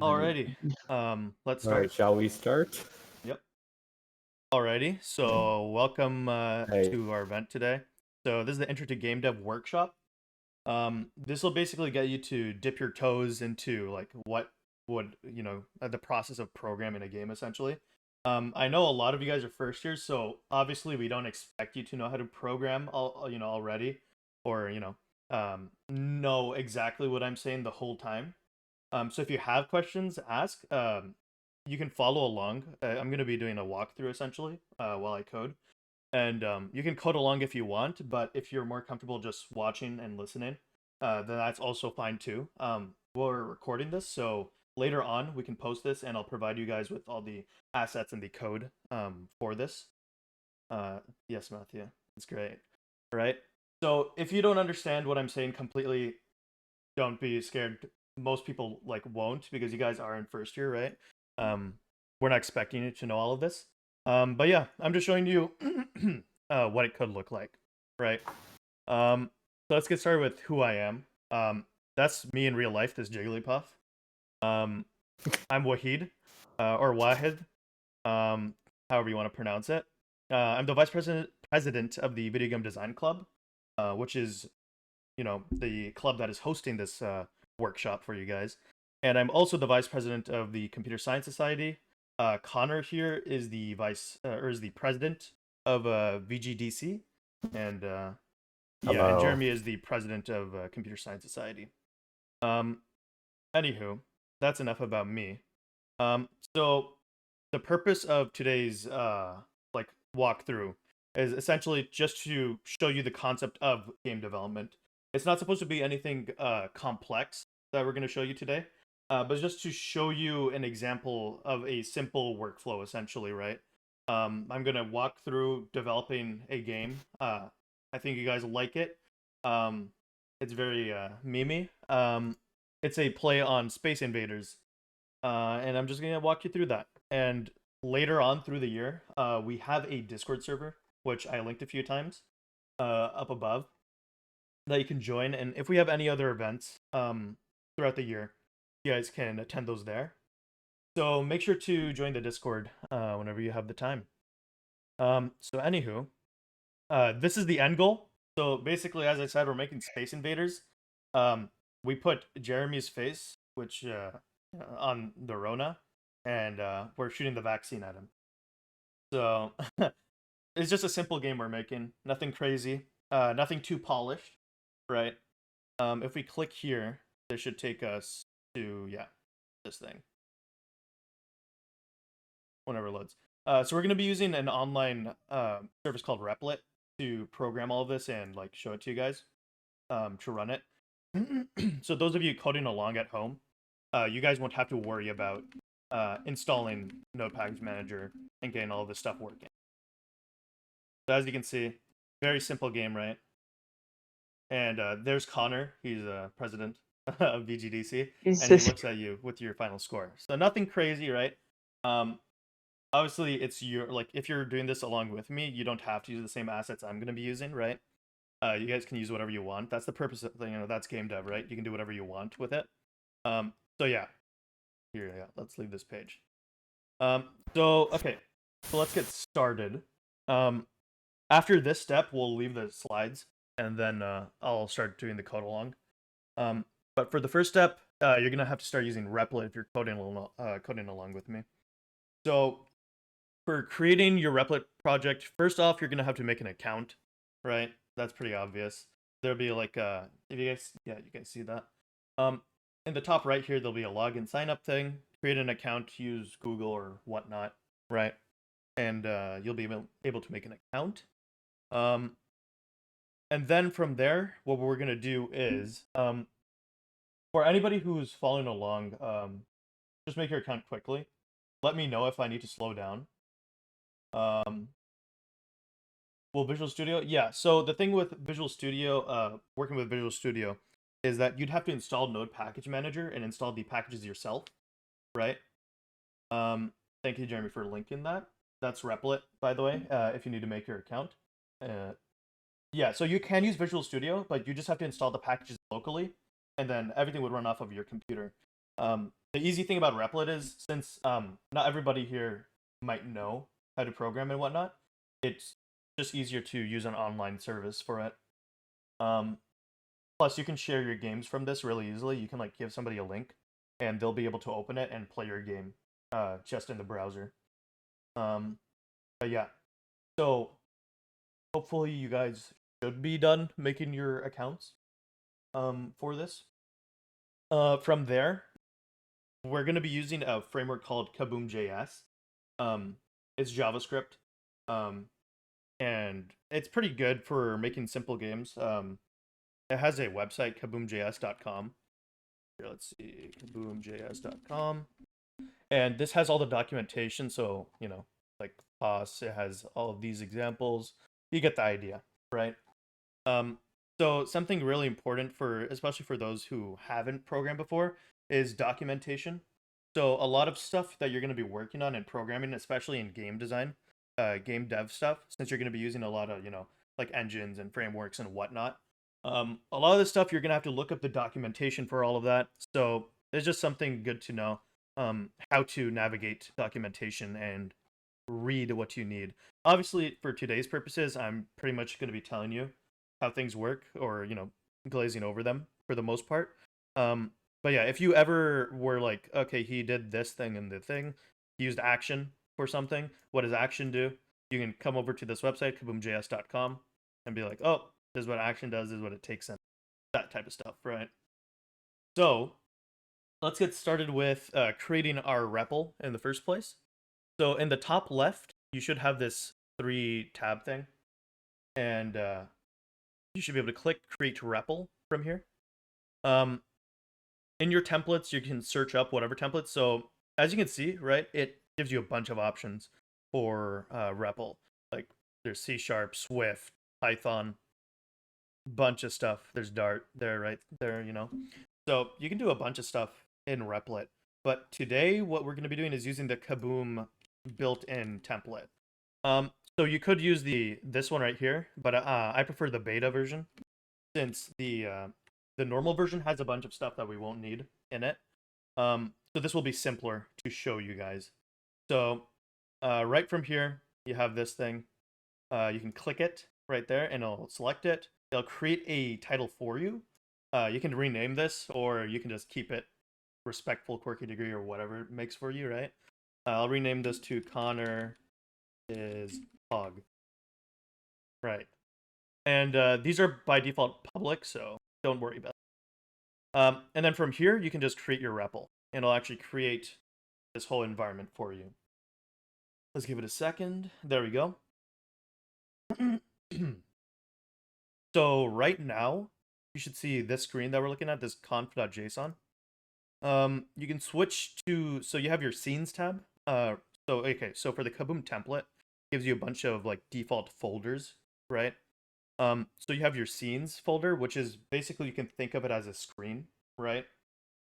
Alright. Alrighty. Let's All right, start. shall we start? Yep. Alrighty. So welcome Hey. to our event today. So this is the Intro to Game Dev workshop. This will basically get you to dip your toes into like what would the process of programming a game essentially. I know a lot of you guys are first years, so obviously we don't expect you to know how to program already, or know exactly what I'm saying the whole time. So if you have questions, ask. You can follow along. I'm going to be doing a walkthrough essentially while I code. And you can code along if you want, but if you're more comfortable just watching and listening, then that's also fine too. We're recording this, so later on we can post this and I'll provide you guys with all the assets and the code for this. Yes, Matthew. It's great. Right? So if you don't understand what I'm saying completely, don't be scared. Most people like won't because you guys are in first year, right? We're not expecting you to know all of this. But yeah, I'm just showing you what it could look like, right? So let's get started with who I am. That's me in real life. This Jigglypuff. Um, I'm Wahid, or Wahid, however you want to pronounce it. I'm the vice president of the Video Game Design Club, which is the club that is hosting this workshop for you guys. And I'm also the vice president of the Computer Science Society. Connor here is the president of VGDC, and and Hello. Jeremy is the president of Computer Science Society. Um, Anywho, that's enough about me. So the purpose of today's like walkthrough is essentially just to show you the concept of game development. It's not supposed to be anything complex that we're going to show you today, but just to show you an example of a simple workflow, essentially, right? I'm going to walk through developing a game. I think you guys will like it. It's very memey. It's a play on Space Invaders, and I'm just gonna walk you through that. And later on through the year, we have a Discord server which I linked a few times up above that you can join. And if we have any other events throughout the year, you guys can attend those there. So make sure to join the Discord whenever you have the time. So anywho, this is the end goal. So basically, as I said, we're making Space Invaders. We put Jeremy's face, which on the Rona, and we're shooting the vaccine at him. So it's just a simple game we're making. Nothing crazy. Nothing too polished, right? If we click here, this should take us to this thing. Whenever it loads. So we're gonna be using an online service called Replit to program all of this and like show it to you guys to run it. So those of you coding along at home, you guys won't have to worry about installing Node Package Manager and getting all of this stuff working. So as you can see, very simple game, right? And there's Connor. He's president of VGDC, and he looks at you with your final score. So nothing crazy, right? Obviously, it's your like if you're doing this along with me, you don't have to use the same assets I'm going to be using, right? You guys can use whatever you want. That's the purpose of that's game dev, right? You can do whatever you want with it. So yeah, let's leave this page. So okay, so let's get started. After this step, we'll leave the slides, and then I'll start doing the code along. But for the first step, you're gonna have to start using Replit if you're coding along with me. So for creating your Replit project, first off, you're gonna have to make an account, right? That's pretty obvious. There'll be like if you guys see that. In the top right here, there'll be a login sign up thing. Create an account, use Google or whatnot, right? And you'll be able to make an account. And then from there, what we're gonna do is for anybody who's following along, just make your account quickly. Let me know if I need to slow down. Well, Visual Studio, yeah. So the thing with Visual Studio, working with Visual Studio, is that you'd have to install Node Package Manager and install the packages yourself, right? Thank you, Jeremy, for linking that. That's Replit, by the way, if you need to make your account. Yeah, so you can use Visual Studio, but you just have to install the packages locally, and then everything would run off of your computer. the easy thing about Replit is since not everybody here might know how to program and whatnot, it's just easier to use an online service for it. Um, Plus, you can share your games from this really easily. You can like give somebody a link, and they'll be able to open it and play your game, just in the browser. Um, but yeah, so hopefully you guys should be done making your accounts, for this. From there, we're gonna be using a framework called Kaboom.js. Um, it's JavaScript, um, and it's pretty good for making simple games. It has a website, kaboomjs.com. Here, let's see, kaboomjs.com. And this has all the documentation, so, like POS, it has all of these examples. You get the idea, right? Um, so something really important for, especially for those who haven't programmed before, is documentation. So a lot of stuff that you're going to be working on and programming, especially in game design, game dev stuff, since you're going to be using a lot of, like engines and frameworks and whatnot. A lot of this stuff you're going to have to look up the documentation for all of that. So it's just something good to know, how to navigate documentation and read what you need. Obviously, for today's purposes, I'm pretty much going to be telling you how things work, or glazing over them for the most part. But yeah, if you ever were like, okay, he did this thing and the thing, he used action for something. What does action do? You can come over to this website, kaboomjs.com, and be like, oh, this is what action does, this is what it takes in, that type of stuff, right? So let's get started with creating our REPL in the first place. So in the top left, you should have this 3-tab thing, and you should be able to click Create REPL from here. In your templates, you can search up whatever template. So as you can see, right, it gives you a bunch of options for REPL. Like there's C#, Swift, Python, bunch of stuff. There's Dart there, right there, So you can do a bunch of stuff in Replit. But today, what we're going to be doing is using the Kaboom built-in template. So you could use this one right here, but I prefer the beta version, since the normal version has a bunch of stuff that we won't need in it. So this will be simpler to show you guys. So right from here, you have this thing. You can click it right there, and it'll select it. It'll create a title for you. You can rename this, or you can just keep it respectful, quirky degree, or whatever it makes for you, right? I'll rename this to Connor is Pog. Right. And these are by default public, so don't worry about it. And then from here, you can just create your REPL, and it'll actually create this whole environment for you. Let's give it a second. There we go. So right now, you should see this screen that we're looking at, this conf.json. You can switch to, so you have your scenes tab. So for the Kaboom template, it gives you a bunch of like default folders, right? So you have your scenes folder, which is basically, you can think of it as a screen, right?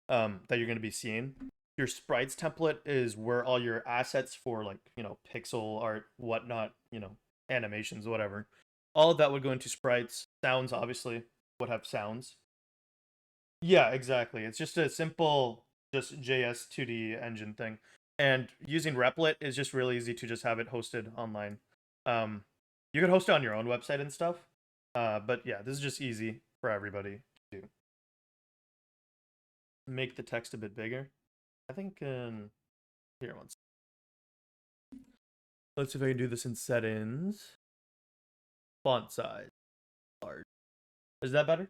That you're going to be seeing. Your sprites template is where all your assets for like, pixel art, whatnot, animations, whatever. All of that would go into sprites. Sounds obviously would have sounds. Yeah, exactly. It's just a simple, just JS 2D engine thing. And using Replit is just really easy to just have it hosted online. You could host it on your own website and stuff. But yeah, this is just easy for everybody to do. Make the text a bit bigger. I think, here, once. Let's see if I can do this in settings. Font size. Large. Is that better?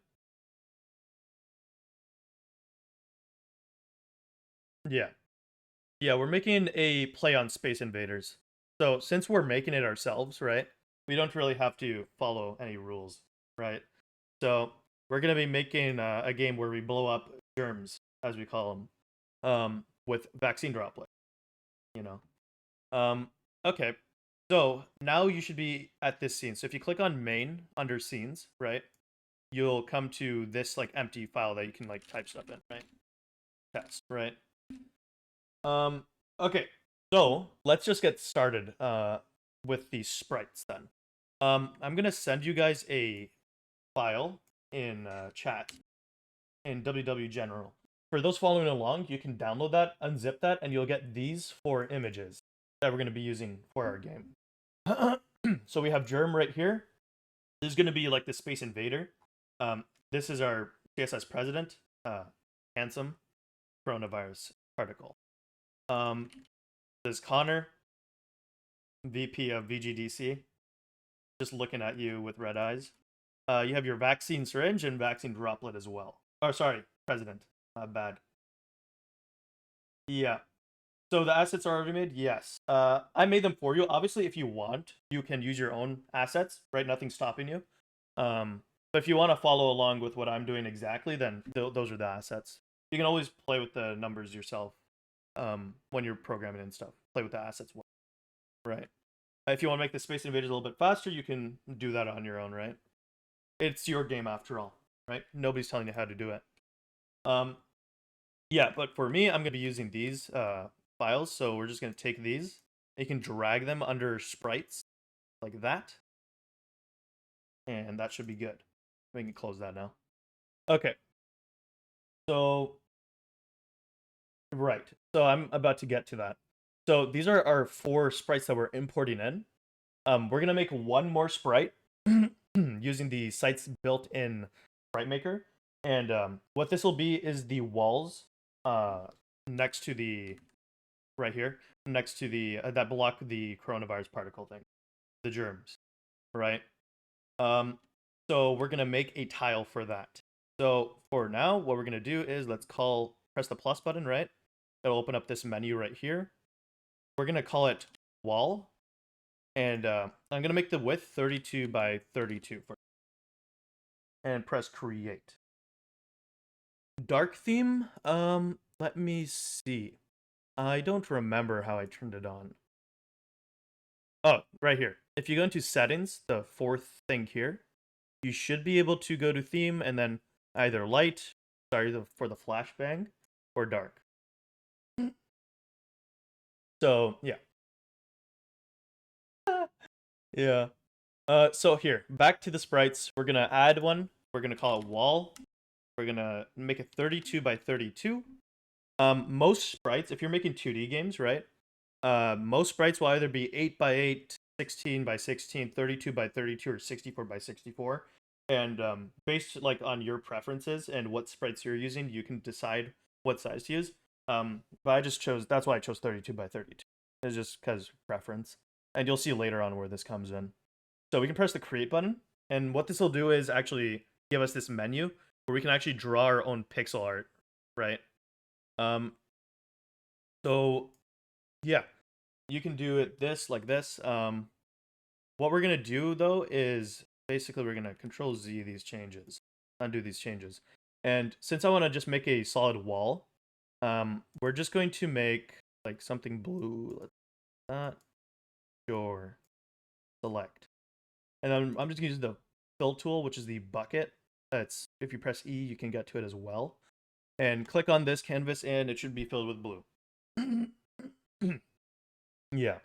Yeah. Yeah, we're making a play on Space Invaders. So since we're making it ourselves, right, we don't really have to follow any rules, right? So we're gonna be making a game where we blow up germs, as we call them, with vaccine droplet. You know. Okay. So now you should be at this scene. So if you click on main under scenes, right, you'll come to this like empty file that you can like type stuff in, right? Test, right? Okay, so let's just get started with these sprites then. I'm gonna send you guys a file in chat in WW General. for those following along, you can download that, unzip that, and you'll get these 4 images that we're going to be using for our game. So we have Germ right here. This is going to be like the Space Invader. This is our CSS president, Handsome Coronavirus Particle. This is Connor, VP of VGDC, just looking at you with red eyes. You have your vaccine syringe and vaccine droplet as well. Oh, sorry, president. Bad. Yeah. So the assets are already made? Yes. I made them for you. Obviously, if you want, you can use your own assets, right? Nothing's stopping you. But if you want to follow along with what I'm doing exactly, then those are the assets. You can always play with the numbers yourself when you're programming and stuff. Play with the assets. Right. If you want to make the Space Invaders a little bit faster, you can do that on your own, right? It's your game after all, right? Nobody's telling you how to do it. Yeah, but for me, I'm going to be using these files, so we're just going to take these. You can drag them under sprites like that. And that should be good. We can close that now. Okay. So, right. So I'm about to get to that. So these are our 4 sprites that we're importing in. We're going to make one more sprite using the site's built-in sprite maker. And what this will be is the walls next to the, right here, next to the, that block the coronavirus particle thing, the germs, right? So we're going to make a tile for that. So for now, what we're going to do is press the plus button, right? It'll open up this menu right here. We're going to call it wall. And I'm going to make the width 32 by 32 and press create. Dark theme, let me see. I don't remember how I turned it on. Oh, right here. If you go into settings, the 4th thing here, you should be able to go to theme and then either light, for the flashbang, or dark. So, yeah. Yeah. So here, back to the sprites. We're going to add one. We're going to call it wall. We're going to make it 32 by 32. Most sprites, if you're making 2D games, right? Most sprites will either be 8 by 8, 16 by 16, 32 by 32, or 64 by 64. And based like on your preferences and what sprites you're using, you can decide what size to use. But that's why I chose 32 by 32. It's just because preference. And you'll see later on where this comes in. So we can press the create button. And what this will do is actually give us this menu where we can actually draw our own pixel art, right? So yeah, you can do it like this. What we're gonna do though is basically we're gonna Control Z these changes, undo these changes. And since I want to just make a solid wall, we're just going to make like something blue. Let's not sure. Select. And then I'm just gonna use the fill tool, which is the bucket. That's if you press E, you can get to it as well. And click on this canvas, and it should be filled with blue. Yeah.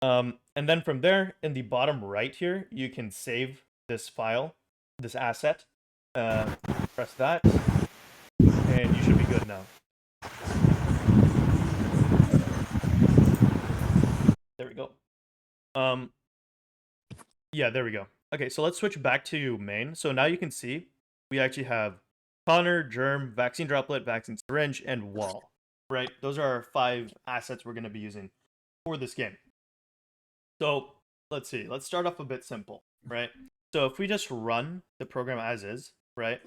And then from there, in the bottom right here, you can save this file, this asset. Press that, and you should be good now. There we go. Yeah, there we go. Okay, so let's switch back to main. So now you can see we actually have Connor, Germ, Vaccine Droplet, Vaccine Syringe, and Wall. Right? Those are our 5 assets we're going to be using for this game. So let's see. Let's start off a bit simple, right? So if we just run the program as is, right,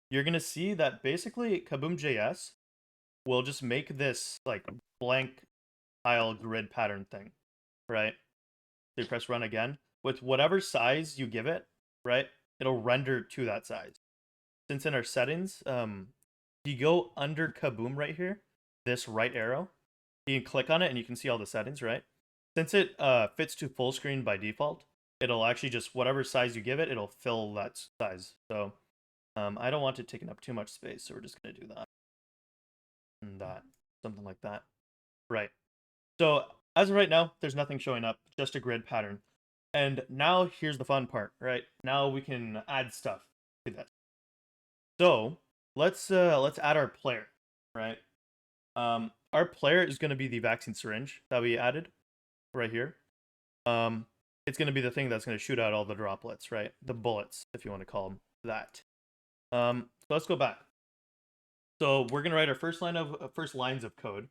you're going to see that basically Kaboom.js will just make this like blank tile grid pattern thing, right? So you press run again. With whatever size you give it, right, it'll render to that size. Since in our settings, you go under Kaboom right here, this right arrow, you can click on it and you can see all the settings, right? Since it fits to full screen by default, it'll actually just, whatever size you give it, it'll fill that size. So I don't want it taking up too much space, so we're just going to do that. And that, something like that. Right. So as of right now, there's nothing showing up, just a grid pattern. And now here's the fun part, right? Now we can add stuff to that. So let's add our player. right? Our player is going to be the vaccine syringe that we added right here. It's going to be the thing that's going to shoot out all the droplets, right? The bullets, if you want to call them that. So let's go back. So we're going to write our first lines of code.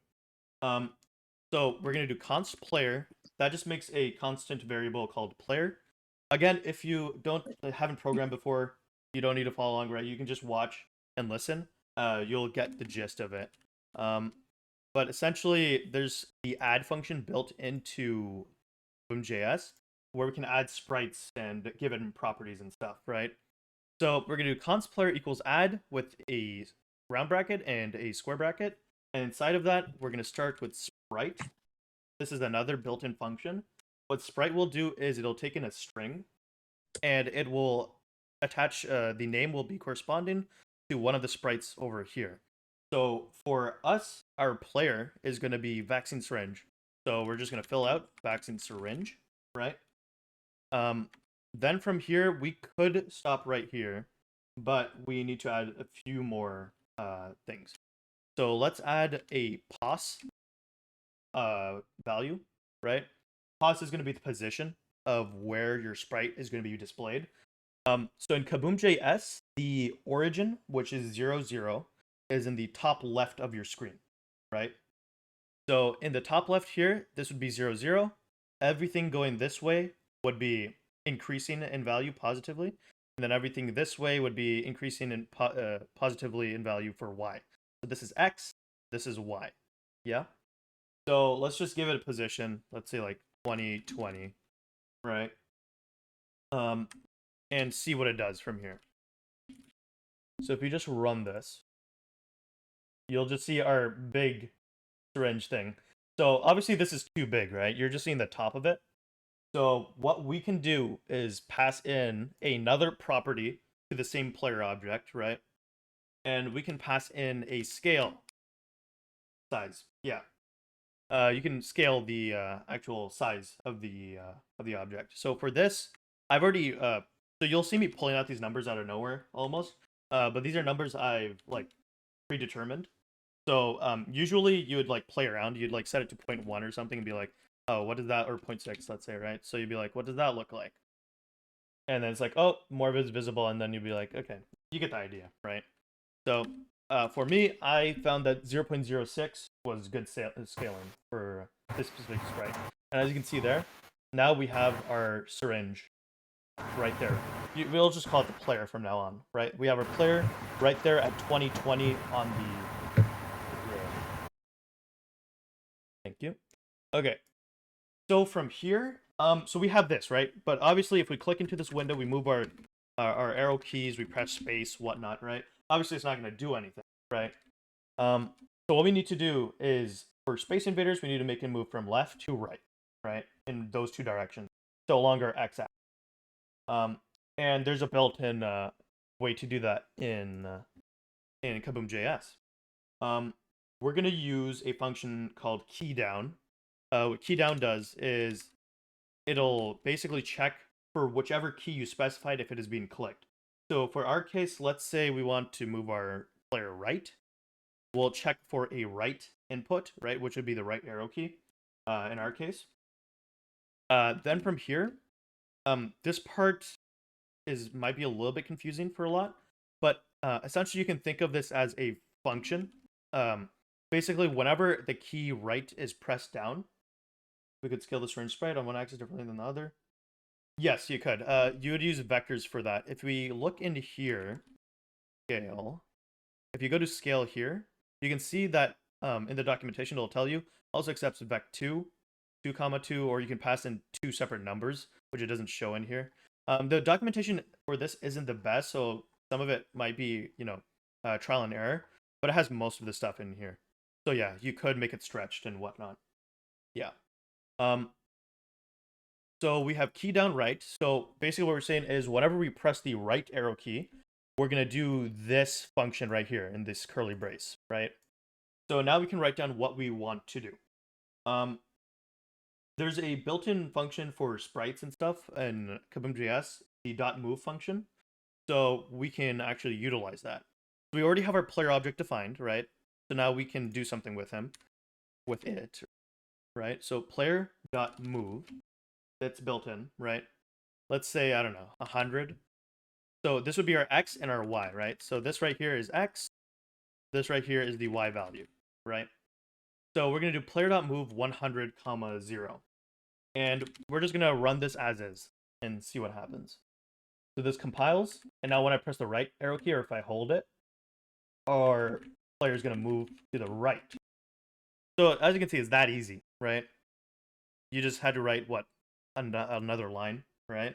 So we're going to do const player. That just makes a constant variable called player. Again, if you haven't programmed before, you don't need to follow along, right? You can just watch and listen. You'll get the gist of it. But essentially, there's the add function built into Boom.js where we can add sprites and give it properties and stuff, right? So we're going to do const player equals add with a round bracket and a square bracket. And inside of that, we're going to start with sprite. This is another built-in function. What sprite will do is it'll take in a string, and it will attach, the name will be corresponding to one of the sprites over here. So for us, our player is going to be vaccine syringe. So we're just going to fill out vaccine syringe, right? Then from here, we could stop right here, but we need to add a few more things. So let's add a pos value, right? Pos is going to be the position of where your sprite is going to be displayed. So in Kaboom.js, the origin, which is 0, 0, is in the top left of your screen, right? So in the top left here, this would be 0, 0. Everything going this way would be increasing in value positively. And then everything this way would be increasing in positively in value for y. So this is x, this is y. Yeah? So let's just give it a position. Let's say like 20, 20, right? And see what it does from here. So if we just run this, you'll just see our big syringe thing. So obviously this is too big, right? You're just seeing the top of it. So what we can do is pass in another property to the same player object, right? And we can pass in a scale size. Yeah. You can scale the actual size of the object. So for this, I've already so you'll see me pulling out these numbers out of nowhere almost. But these are numbers I've like predetermined. So usually you would like play around. You'd like set it to 0.1 or something and be like, oh, what is that? Or 0.6, let's say, right? So you'd be like, what does that look like? And then it's like, oh, more of it's visible. And then you'd be like, okay, you get the idea, right? So for me, I found that 0.06 was good scaling for this specific sprite. And as you can see there, now we have our syringe right there. We'll just call it the player from now on, right? We have our player right there at 2020 on the grid. Thank you. Okay. So from here, so we have this, right? But obviously, if we click into this window, we move our arrow keys, we press space, whatnot, right? Obviously, it's not going to do anything, right? So what we need to do is, for Space Invaders, we need to make him move from left to right? In those two directions. So along our x-axis. And there's a built-in way to do that in Kaboom.js. We're going to use a function called keydown. What keydown does is it'll basically check for whichever key you specified if it is being clicked. So for our case, let's say we want to move our player right. We'll check for a right input, right, which would be the right arrow key in our case. Then from here, this part might be a little bit confusing for a lot, but essentially you can think of this as a function. Basically, whenever the key right is pressed down, we could scale the syringe sprite on one axis differently than the other. Yes, you could. You would use vectors for that. If we look into here, scale. If you go to scale here, you can see that in the documentation it'll tell you also accepts vec2, 2, or you can pass in two separate numbers, which it doesn't show in here. The documentation for this isn't the best, so some of it might be, trial and error, but it has most of the stuff in here. So yeah, you could make it stretched and whatnot. Yeah. So we have key down right. So basically what we're saying is whenever we press the right arrow key, we're going to do this function right here in this curly brace, right? So now we can write down what we want to do. There's a built-in function for sprites and stuff in Kaboom.js, the .move function. So we can actually utilize that. We already have our player object defined, right? So now we can do something with him, with it, right? So player.move, that's built in, right? Let's say, I don't know, 100. So this would be our X and our Y, right? So this right here is X. This right here is the Y value, right? So we're going to do player.move 100, 0. And we're just going to run this as is and see what happens. So this compiles, and now when I press the right arrow key, or if I hold it, our player is going to move to the right. So as you can see, it's that easy, right? You just had to write what, another line, right?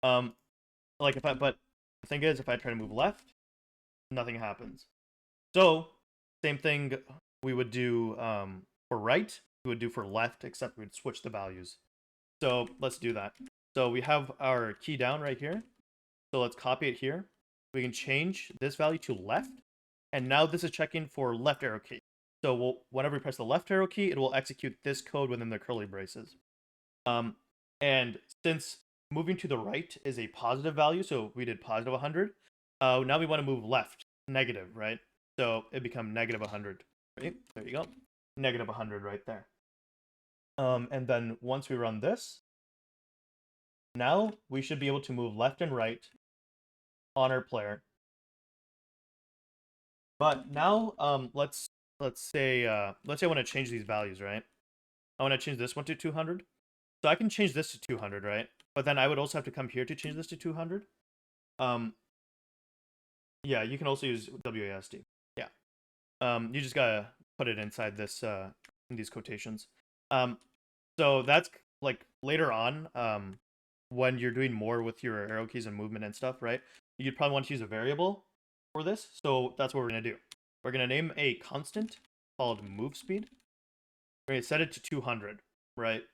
Like but the thing is, if I try to move left, nothing happens. So same thing we would do for right, we would do for left, except we'd switch the values. So let's do that. So we have our key down right here. So let's copy it here. We can change this value to left. And now this is checking for left arrow key. So whenever we press the left arrow key, it will execute this code within the curly braces. And since moving to the right is a positive value, so we did positive 100, now we want to move left, negative, right? So it become negative 100. Right? There you go. Negative 100 right there. And then once we run this, now we should be able to move left and right on our player. But now let's say I want to change these values, right? I want to change this one to 200. So I can change this to 200, right? But then I would also have to come here to change this to 200. Yeah, you can also use WASD. Yeah. You just gotta put it inside this in these quotations. So that's like later on, when you're doing more with your arrow keys and movement and stuff, right? You'd probably want to use a variable for this. So that's what we're gonna do. We're gonna name a constant called move speed. We're gonna set it to 200, right?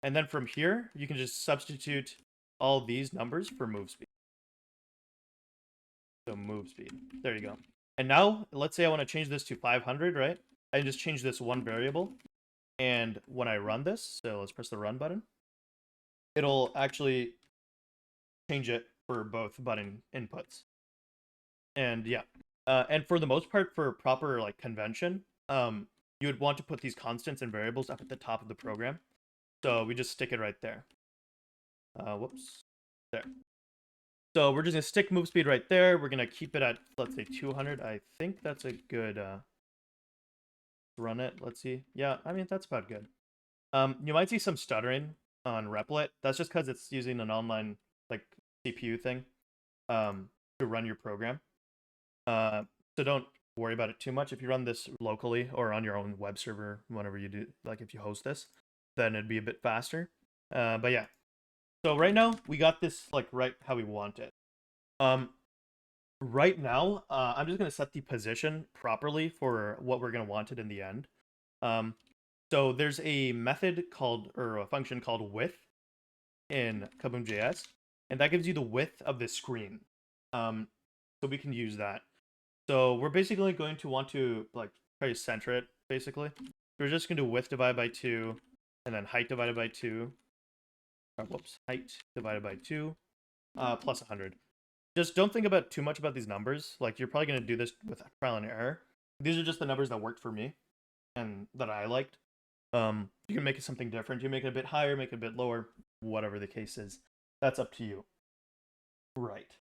And then from here, you can just substitute all these numbers for move speed. So move speed. There you go. And now, let's say I want to change this to 500, right? I just change this one variable. And when I run this, so let's press the run button, it'll actually change it for both button inputs. And yeah. And for the most part, for proper like convention, you would want to put these constants and variables up at the top of the program. So we just stick it right there. Whoops. There. So we're just going to stick move speed right there. We're going to keep it at, let's say, 200. I think that's a good run it. Let's see. Yeah, I mean, that's about good. You might see some stuttering on Replit. That's just because it's using an online like CPU thing to run your program. So don't worry about it too much. If you run this locally or on your own web server, whenever you do, like if you host this, then it'd be a bit faster. But yeah. So right now we got this like right how we want it. Right now, I'm just gonna set the position properly for what we're gonna want it in the end. So there's a method called, or a function called width in Kaboom.js, and that gives you the width of the screen. So we can use that. So we're basically going to want to like try to center it, basically. We're just gonna do width divided by 2, and then height divided by 2. Whoops, height divided by 2, plus 100. Just don't think about too much about these numbers. Like, you're probably going to do this with trial and error. These are just the numbers that worked for me and that I liked. You can make it something different. You make it a bit higher, make it a bit lower, whatever the case is. That's up to you. Right.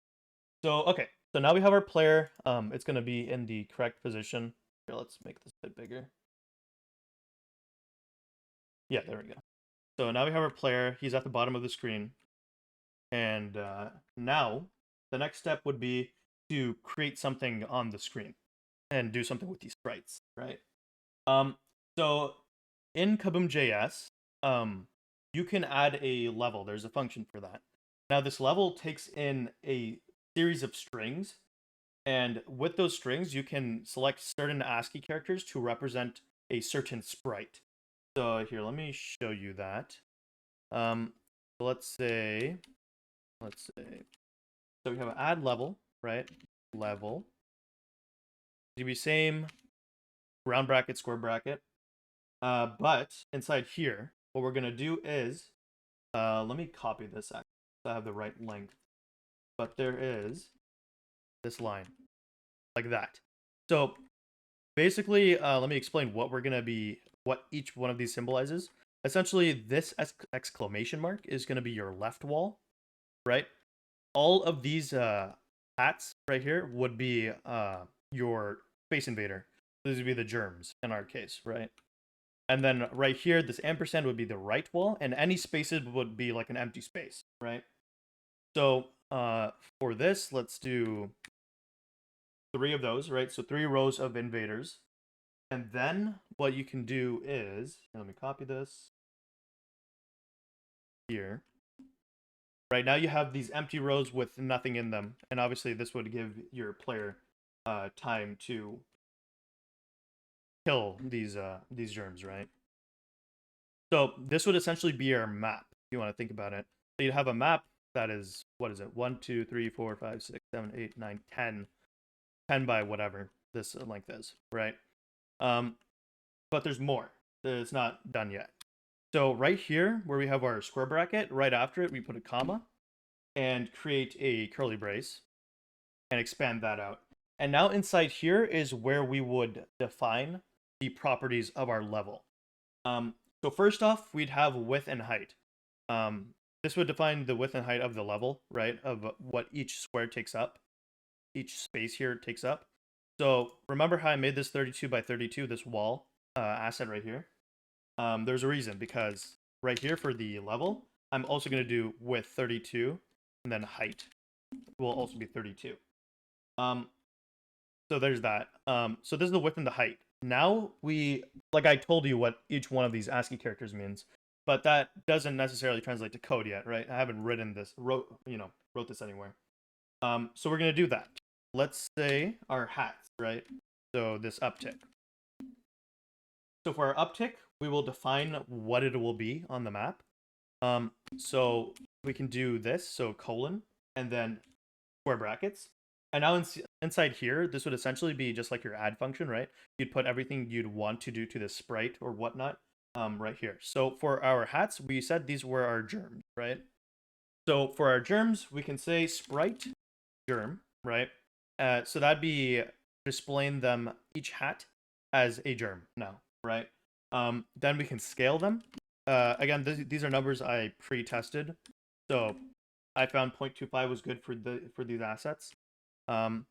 So, okay. So now we have our player. It's going to be in the correct position. Here, let's make this a bit bigger. Yeah, there we go. So now we have our player. He's at the bottom of the screen. And now the next step would be to create something on the screen and do something with these sprites, right? So in Kaboom.js, you can add a level. There's a function for that. Now this level takes in a series of strings, and with those strings, you can select certain ASCII characters to represent a certain sprite. So here, let me show you that. Let's say, so we have an add level, right? Level. It's gonna be same round bracket, square bracket. But inside here, what we're gonna do is, let me copy this actually, so I have the right length. But there is this line, like that. So basically, let me explain what each one of these symbolizes. Essentially, this exclamation mark is going to be your left wall, right? All of these hats right here would be your Space Invader. These would be the germs in our case, right? And then right here, this ampersand would be the right wall, and any spaces would be like an empty space, right? So for this, let's do 3 of those, right? So 3 rows of invaders. And then what you can do is, let me copy this here. Right now you have these empty rows with nothing in them, and obviously this would give your player time to kill these germs, right? So this would essentially be our map, if you want to think about it. So you'd have a map that is, what is it, 1, 2, 3, 4, 5, 6, 7, 8, 9, 10. 10 by whatever this length is, right? But there's more. It's not done yet. So right here, where we have our square bracket, right after it, we put a comma and create a curly brace and expand that out. And now inside here is where we would define the properties of our level. So first off, we'd have width and height. This would define the width and height of the level, right? Of what each square takes up. Each space here takes up. So remember how I made this 32 by 32, this wall asset right here? There's a reason, because right here for the level, I'm also going to do width 32, and then height will also be 32. So there's that. So this is the width and the height. Now like I told you what each one of these ASCII characters means, but that doesn't necessarily translate to code yet, right? I haven't wrote this anywhere. So we're gonna do that. Let's say our hats, right? So this uptick. So for our uptick, we will define what it will be on the map. So we can do this, so colon, and then square brackets. And now inside here, this would essentially be just like your add function, right? You'd put everything you'd want to do to the sprite or whatnot right here. So for our hats, we said these were our germs, right? So for our germs, we can say sprite germ, right? So that'd be displaying them, each hat, as a germ now, right? Then we can scale them. Again, these are numbers I pre-tested, so I found 0.25 was good for these assets. And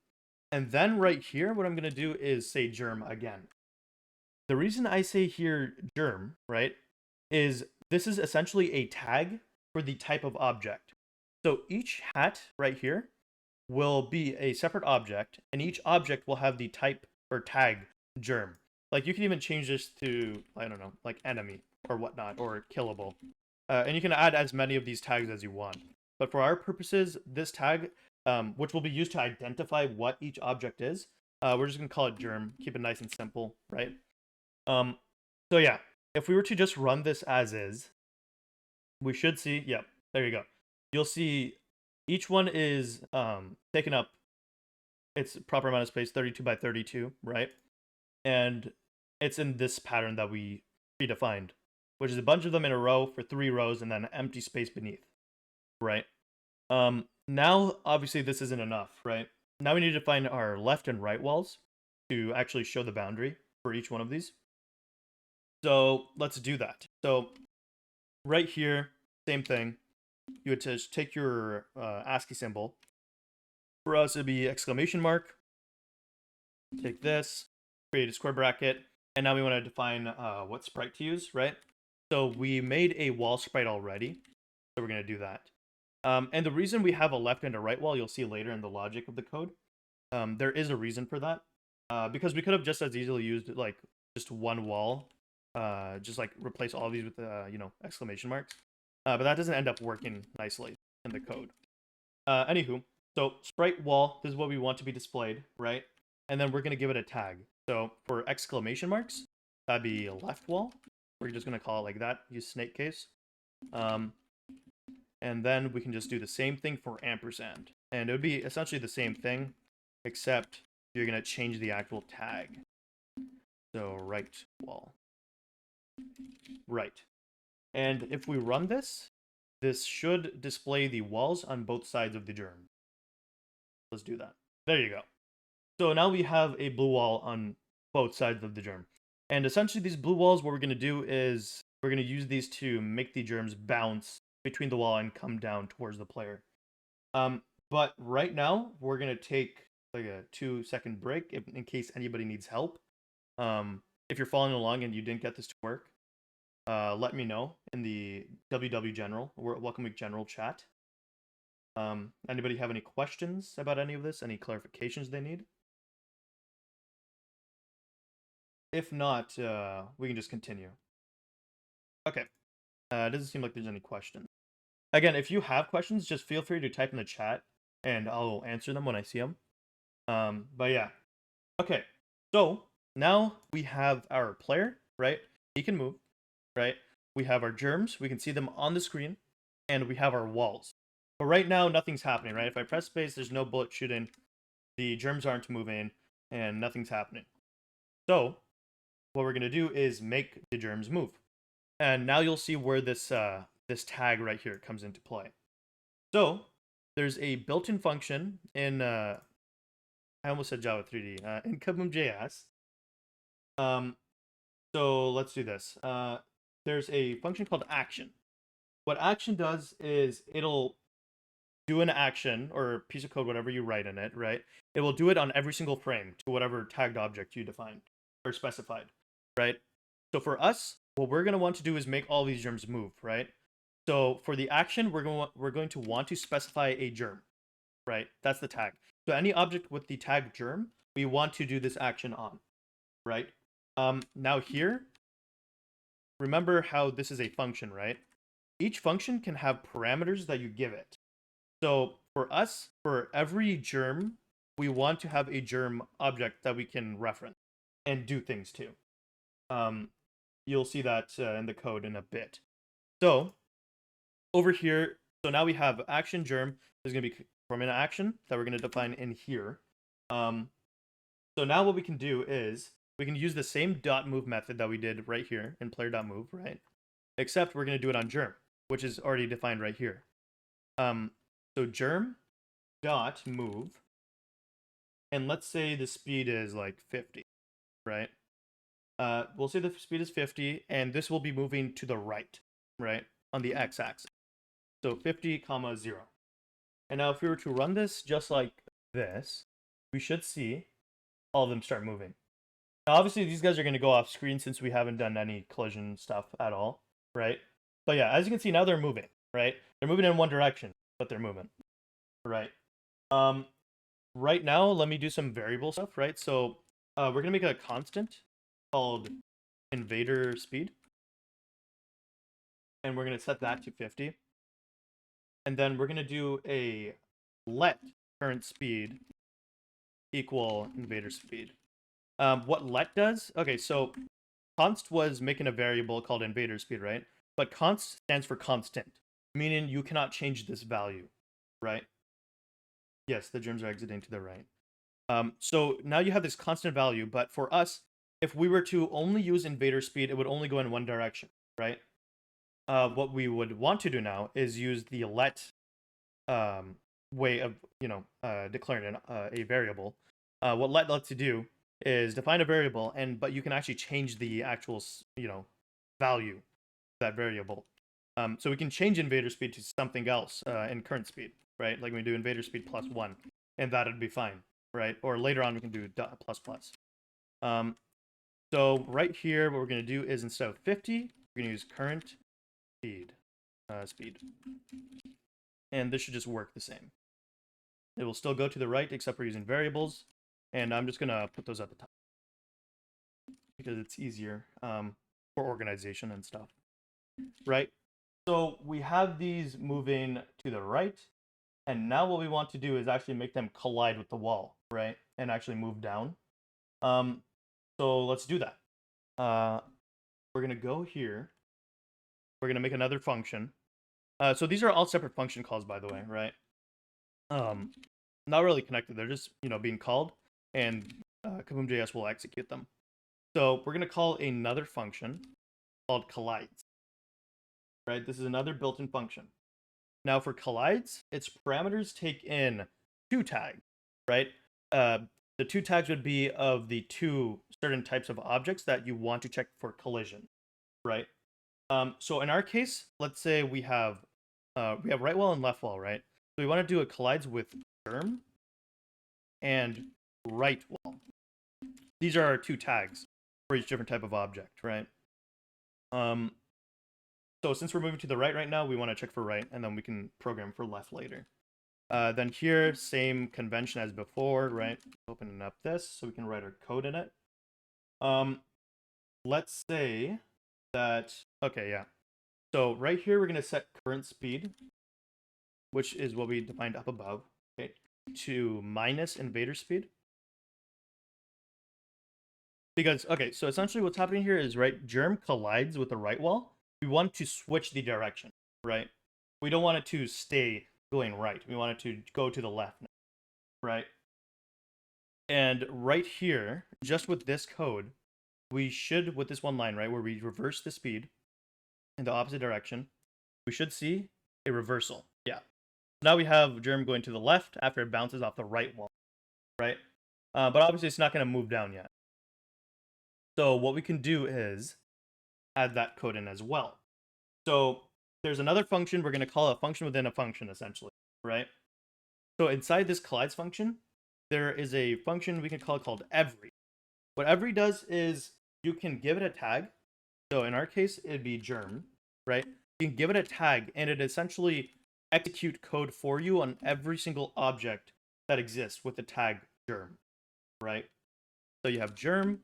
then right here, what I'm gonna do is say germ again. The reason I say here germ, right, is this is essentially a tag for the type of object. So each hat right here will be a separate object, and each object will have the type or tag germ. Like you can even change this to, I don't know, like enemy or whatnot, or killable. And you can add as many of these tags as you want. But for our purposes, this tag, which will be used to identify what each object is, we're just gonna call it germ. Keep it nice and simple, right? So yeah, if we were to just run this as is, we should see, yep, there you go. You'll see each one is taking up its proper amount of space, 32 by 32, right? And it's in this pattern that we predefined, which is a bunch of them in a row for 3 rows and then empty space beneath, right? Now, obviously, this isn't enough, right? Now we need to find our left and right walls to actually show the boundary for each one of these. So let's do that. So right here, same thing. You would just take your ASCII symbol. For us, it'd be exclamation mark. Take this, create a square bracket, and now we want to define what sprite to use, right? So we made a wall sprite already, so we're going to do that. And the reason we have a left and a right wall, you'll see later in the logic of the code. There is a reason for that, because we could have just as easily used like just one wall, just like replace all these with exclamation marks. But that doesn't end up working nicely in the code. Anywho, so sprite wall, this is what we want to be displayed, right? And then we're going to give it a tag. So for exclamation marks, that'd be left wall. We're just going to call it like that, use snake case. And then we can just do the same thing for ampersand. And it would be essentially the same thing, except you're going to change the actual tag. So right wall. Right. And if we run this, this should display the walls on both sides of the germ. Let's do that. There you go. So now we have a blue wall on both sides of the germ. And essentially these blue walls, what we're going to do is we're going to use these to make the germs bounce between the wall and come down towards the player. But right now we're going to take like a 2-second break in case anybody needs help. If you're following along and you didn't get this to work, let me know in the WW General, or Welcome Week General chat. Anybody have any questions about any of this? Any clarifications they need? If not, we can just continue. Okay. It doesn't seem like there's any questions. Again, if you have questions, just feel free to type in the chat, and I'll answer them when I see them. But yeah. Okay. So now we have our player, right? He can move, right? We have our germs. We can see them on the screen, and we have our walls. But right now, nothing's happening, right? If I press space, there's no bullet shooting. The germs aren't moving, and nothing's happening. So what we're going to do is make the germs move. And now you'll see where this this tag right here comes into play. So there's a built-in function in I almost said Java 3D in Kaboom.js. So let's do this. There's a function called action. What action does is it'll do an action or piece of code, whatever you write in it, right? It will do it on every single frame to whatever tagged object you defined or specified, right? So for us, what we're going to want to do is make all these germs move, right? So for the action, we're going to want to specify a germ, right? That's the tag. So any object with the tag germ, we want to do this action on, right? Now here, remember how this is a function, right? Each function can have parameters that you give it. So for us, for every germ, we want to have a germ object that we can reference and do things to. You'll see that in the code in a bit. So over here, so now we have action germ. There's going to be from an action that we're going to define in here. So now what we can do is we can use the same .move method that we did right here in player.move, right? Except we're going to do it on germ, which is already defined right here. So germ dot move, and let's say the speed is like 50, right? We'll say the speed is 50, and this will be moving to the right, right, on the x-axis. So 50, 0. And now if we were to run this just like this, we should see all of them start moving. Now obviously these guys are going to go off screen since we haven't done any collision stuff at all, right? But yeah, as you can see, now they're moving, right? They're moving in one direction, but they're moving, right? Right now, let me do some variable stuff, right? So we're going to make a constant called invader speed. And we're going to set that to 50. And then we're going to do a let current speed equal invader speed. What let does, okay, so const was making a variable called invader speed, right? But const stands for constant, meaning you cannot change this value, right? Yes, the germs are exiting to the right. So now you have this constant value, but for us, if we were to only use invader speed, it would only go in one direction, right? What we would want to do now is use the let way of, declaring a variable. What let lets you do is define a variable, but you can actually change the actual, value of that variable. So we can change invader speed to something else in current speed, right? Like we do invader speed +1, and that'd be fine, right? Or later on we can do ++. So right here, what we're going to do is instead of 50, we're going to use current speed. And this should just work the same. It will still go to the right, except we're using variables. And I'm just going to put those at the top because it's easier for organization and stuff, right? So we have these moving to the right. And now what we want to do is actually make them collide with the wall, right? And actually move down. So let's do that. We're going to go here. We're going to make another function. So these are all separate function calls, by the way, right? Not really connected. They're just, being called, and Kaboom.js will execute them. So we're going to call another function called collides, right? This is another built-in function. Now for collides, its parameters take in two tags, right? the two tags would be of the two certain types of objects that you want to check for collision, right? So in our case, let's say we have right wall and left wall, right? So we want to do a collides with germ and right wall. These are our two tags for each different type of object, right? So since we're moving to the right now, we want to check for right, and then we can program for left later. Then here, same convention as before, right? Opening up this so we can write our code in it. Let's say that, okay, yeah. So right here, we're going to set current speed, which is what we defined up above, okay, to minus invader speed. Because, okay, so essentially what's happening here is, right, germ collides with the right wall. We want to switch the direction, right? We don't want it to stay going right. We want it to go to the left, right? And right here, just with this code, we should, with this one line, right, where we reverse the speed in the opposite direction, we should see a reversal. Yeah. Now we have germ going to the left after it bounces off the right wall, right? But obviously it's not going to move down yet. So what we can do is add that code in as well. So there's another function. We're going to call a function within a function, essentially, right? So inside this collides function, there is a function we can call called every. What every does is you can give it a tag. So in our case, it'd be germ, right? You can give it a tag, and it essentially execute code for you on every single object that exists with the tag germ, right? So you have germ.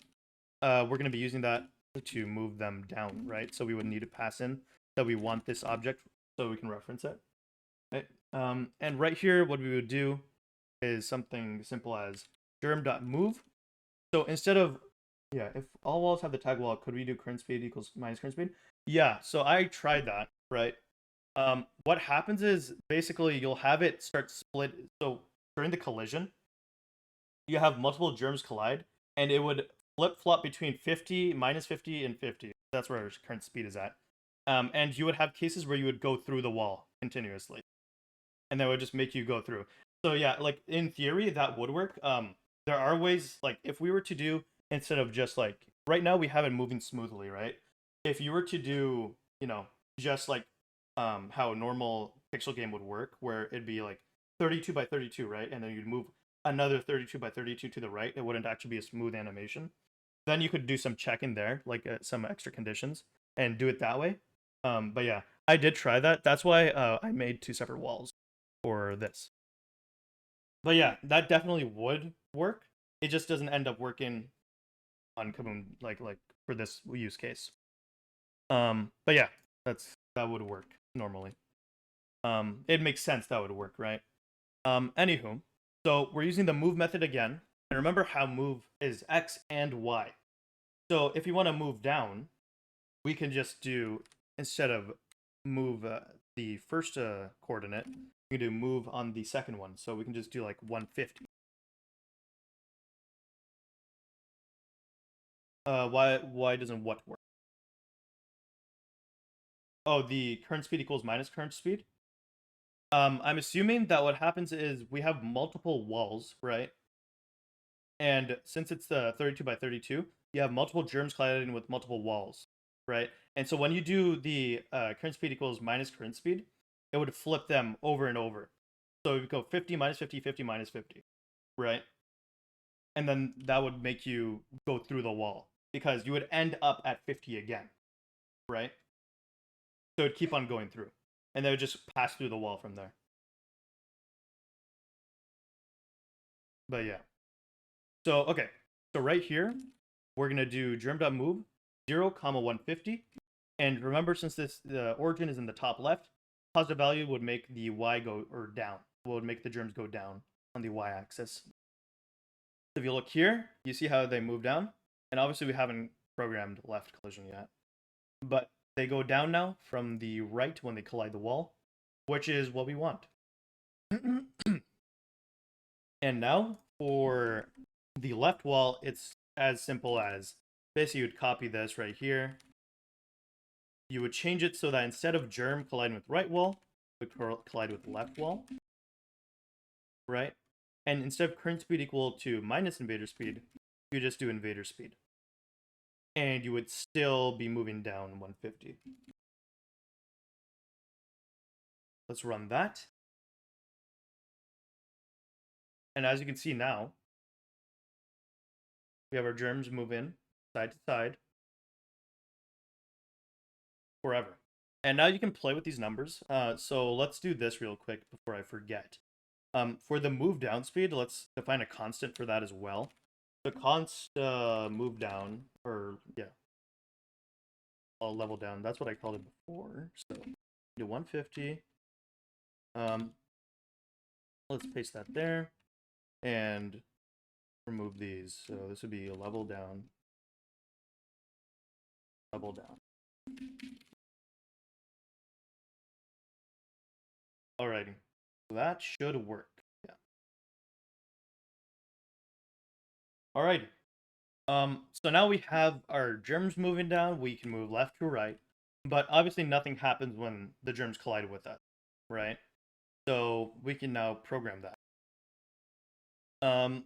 We're going to be using that to move them down, right? So we would need to pass in that we want this object so we can reference it. Right? And right here, what we would do is something simple as germ.move. So instead of, yeah, if all walls have the tag wall, could we do current speed equals minus current speed? Yeah, so I tried that, right? What happens is basically you'll have it start split. So during the collision, you have multiple germs collide, and it would flip-flop between 50, minus 50, and 50. That's where current speed is at. And you would have cases where you would go through the wall continuously, and that would just make you go through. So yeah, like in theory, that would work. There are ways, like if we were to do, instead of just like, right now we have it moving smoothly, right? If you were to do, just like how a normal pixel game would work, where it'd be like 32 by 32, right? And then you'd move another 32 by 32 to the right, it wouldn't actually be a smooth animation. Then you could do some checking there, like some extra conditions, and do it that way. But yeah, I did try that. That's why I made two separate walls for this. But yeah, that definitely would work. It just doesn't end up working on Kaboom like for this use case. But yeah, that would work normally. It makes sense that would work, right? Anywho, so we're using the move method again. And remember how move is X and Y. So if you want to move down, we can just do, instead of move the first coordinate, we can do move on the second one. So we can just do like 150. Why doesn't what work? Oh, the current speed equals minus current speed? I'm assuming that what happens is we have multiple walls, right? And since it's the 32 by 32, you have multiple germs colliding with multiple walls, right? And so when you do the current speed equals minus current speed, it would flip them over and over. So it would go 50 minus 50, 50 minus 50, right? And then that would make you go through the wall because you would end up at 50 again, right? So it'd keep on going through. And they would just pass through the wall from there. But yeah. So, okay. So right here, we're going to do germ.move 0, 150. And remember, since the origin is in the top left, positive value would make the y go, or down. Would make the germs go down on the y-axis. If you look here, you see how they move down. And obviously we haven't programmed left collision yet. But they go down now from the right when they collide the wall, which is what we want. And now for the left wall, it's as simple as basically you would copy this right here. You would change it so that instead of germ colliding with right wall, it would collide with left wall. Right? And instead of current speed equal to minus invader speed, you just do invader speed. And you would still be moving down 150. Let's run that. And as you can see now, we have our germs move in side to side forever. And now you can play with these numbers. So let's do this real quick before I forget. For the move down speed, let's define a constant for that as well. The const move down, or yeah, I'll level down. That's what I called it before. So do 150. Let's paste that there and remove these. So this would be a level down, level down. Alrighty, that should work. Yeah. Alrighty. So now we have our germs moving down. We can move left to right, but obviously nothing happens when the germs collide with us, right? So we can now program that.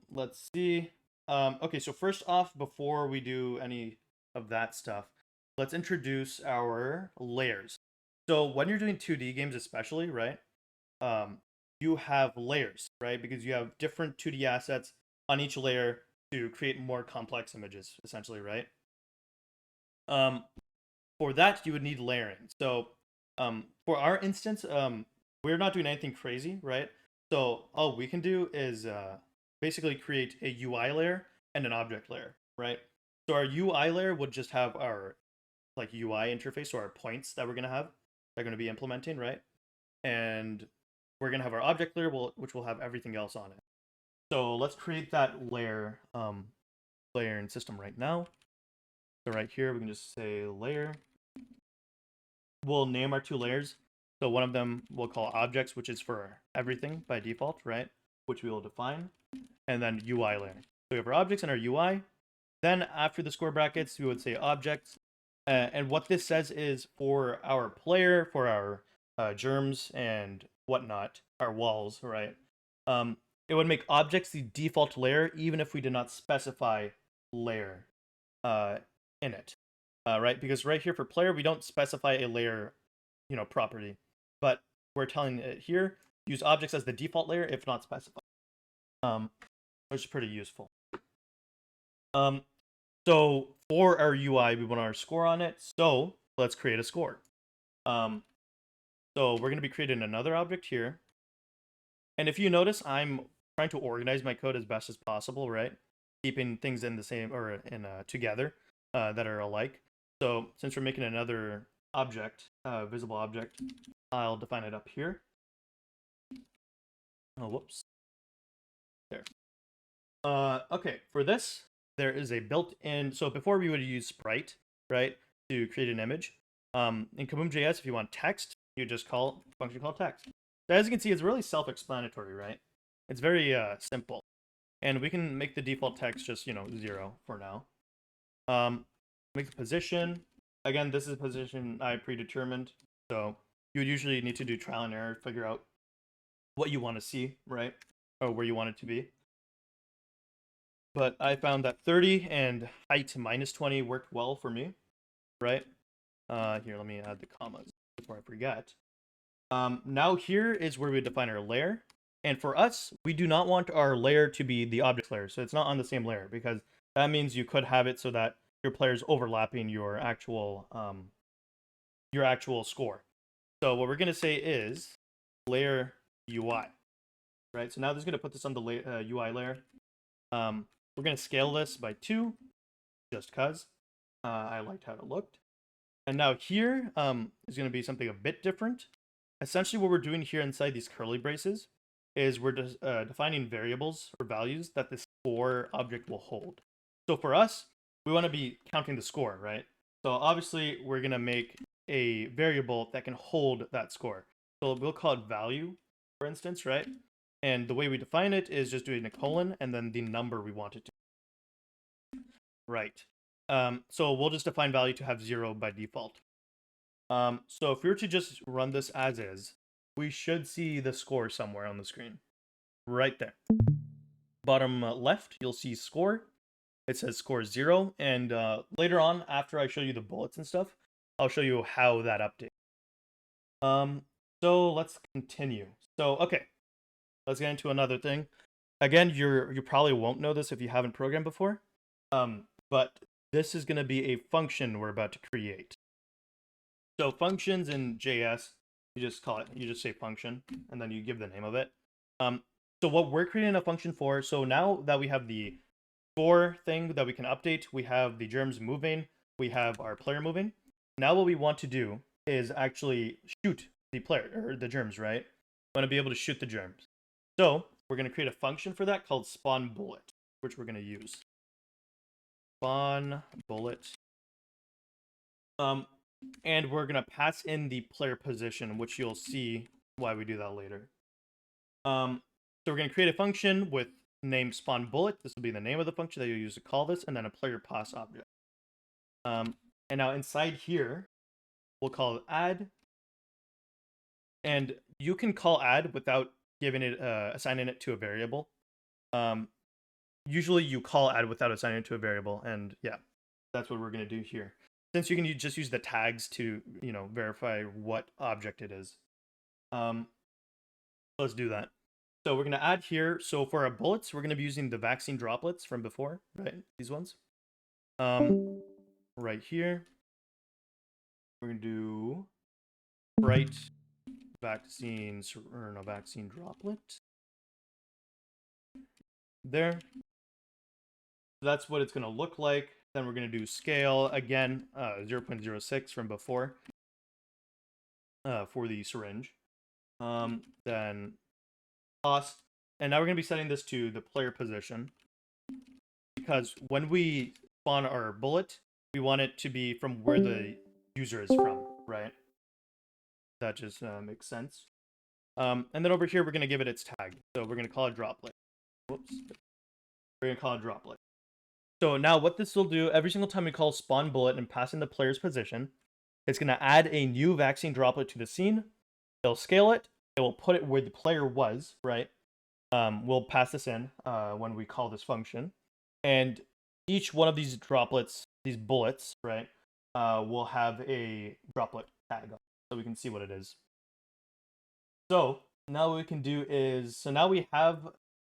Let's see. Okay, so first off, before we do any of that stuff, let's introduce our layers. So when you're doing 2D games especially, right? You have layers, right? Because you have different 2D assets on each layer to create more complex images, essentially, right? For that, you would need layering. So for our instance, we're not doing anything crazy, right? So all we can do is basically create a UI layer and an object layer, right? So our UI layer would just have our like UI interface, so our points that we're gonna have, they're gonna be implementing, right? And we're gonna have our object layer, which will have everything else on it. So let's create that layer, layer in system right now. So right here, we can just say layer. We'll name our two layers. So one of them we'll call objects, which is for everything by default, right? Which we will define. And then UI layer. So we have our objects and our UI. Then after the square brackets, we would say objects. And what this says is for our player, for our germs and whatnot, our walls, right? It would make objects the default layer, even if we did not specify layer in it, right? Because right here for player, we don't specify a layer, property, but we're telling it here use objects as the default layer if not specified, which is pretty useful. So for our UI, we want our score on it. So let's create a score. So we're going to be creating another object here. And if you notice, I'm trying to organize my code as best as possible, right? Keeping things in the same or in together that are alike. So since we're making another object, visible object, I'll define it up here. Oh, whoops. There. Okay, for this, there is a built-in. So before we would use Sprite, right, to create an image. In Kaboom.js, if you want text, you just call a function called text. So as you can see, it's really self-explanatory, right? It's very simple. And we can make the default text just, 0 for now. Make the position. Again, this is a position I predetermined. So you would usually need to do trial and error, figure out what you want to see, right? Or where you want it to be. But I found that 30 and height minus 20 worked well for me, right? Here, let me add the commas before I forget. Now here is where we define our layer. And for us, we do not want our layer to be the object layer. So it's not on the same layer because that means you could have it so that your player is overlapping your actual score. So what we're going to say is layer UI, right? So now this is going to put this on the UI layer. We're going to scale this by 2 just because I liked how it looked. And now here is going to be something a bit different. Essentially what we're doing here inside these curly braces is we're defining variables or values that the score object will hold. So for us, we want to be counting the score, right? So obviously we're going to make a variable that can hold that score. So we'll call it value, for instance, right? And the way we define it is just doing a colon and then the number we want it to. Right. So we'll just define value to have 0 by default. So if we were to just run this as is, we should see the score somewhere on the screen. Right there. bottom left, you'll see score. It says score 0, and later on, after I show you the bullets and stuff, I'll show you how that updates. So let's continue. So okay, let's get into another thing. Again, you probably won't know this if you haven't programmed before, but this is going to be a function we're about to create. So functions in JS, you just say function, and then you give the name of it. So what we're creating a function for, so now that we have the score thing that we can update, we have the germs moving, we have our player moving. Now what we want to do is actually shoot the player, or the germs, right? We want to be able to shoot the germs. So we're going to create a function for that called spawn bullet, which we're going to use. Spawn bullet. And we're going to pass in the player position, which you'll see why we do that later. So we're going to create a function with name spawn bullet. This will be the name of the function that you'll use to call this, and then a player pass object. And now inside here, we'll call it add. And you can call add without giving it assigning it to a variable. Usually you call add without assigning it to a variable, and yeah, that's what we're going to do here. Since you can just use the tags to, verify what object it is. Let's do that. So we're going to add here. So for our bullets, we're going to be using the vaccine droplets from before, right? These ones. Right here. We're going to do bright vaccines, or no, vaccine droplet. There. That's what it's going to look like. Then we're going to do scale again, 0.06 from before, for the syringe. Then cost, and now we're going to be setting this to the player position, because when we spawn our bullet, we want it to be from where the user is from, right? That just makes sense. And then over here, we're going to give it its tag. So we're going to call it droplet. Whoops. We're going to call it droplet. So now what this will do, every single time we call spawn bullet and pass in the player's position, it's going to add a new vaccine droplet to the scene. It'll scale it. It will put it where the player was, right? We'll pass this in when we call this function. And each one of these droplets, these bullets, right, will have a droplet tag on, so we can see what it is. So now what we can do is, so now we have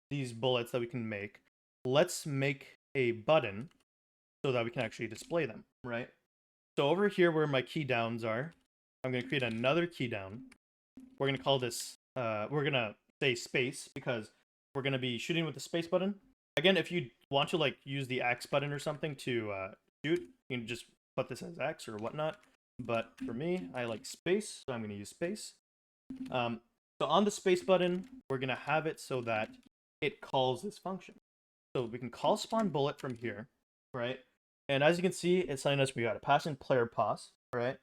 these bullets that we can make. Let's make a button so that we can actually display them, right? So over here where my key downs are, I'm going to create another key down. We're going to call this, we're going to say space, because we're going to be shooting with the space button. Again, if you want to use the X button or something to shoot, you can just put this as X or whatnot. But for me, I like space, so I'm going to use space. So on the space button, we're going to have it so that it calls this function. So we can call spawn bullet from here, right? And as you can see, it's telling us we got to pass in player pass, right?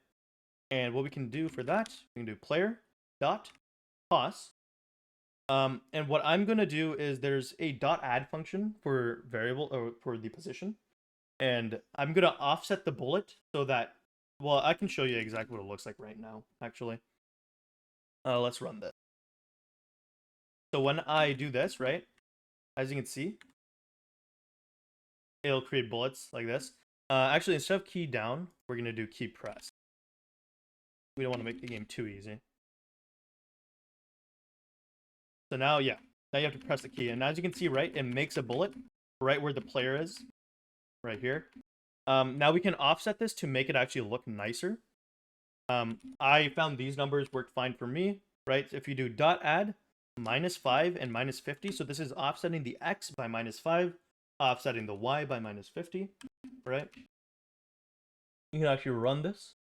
And what we can do for that, we can do player dot pass. And what I'm going to do is there's a dot add function for variable, or for the position. And I'm going to offset the bullet so that, well, I can show you exactly what it looks like right now, actually. Let's run this. So when I do this, right, as you can see, it'll create bullets like this. Actually, instead of key down, we're going to do key press. We don't want to make the game too easy. So now, yeah, now you have to press the key. And as you can see, right, it makes a bullet right where the player is, right here. Now we can offset this to make it actually look nicer. I found these numbers worked fine for me, right? If you do dot add -5 and -50, so this is offsetting the X by -5, offsetting the Y by -50, right? You can actually run this.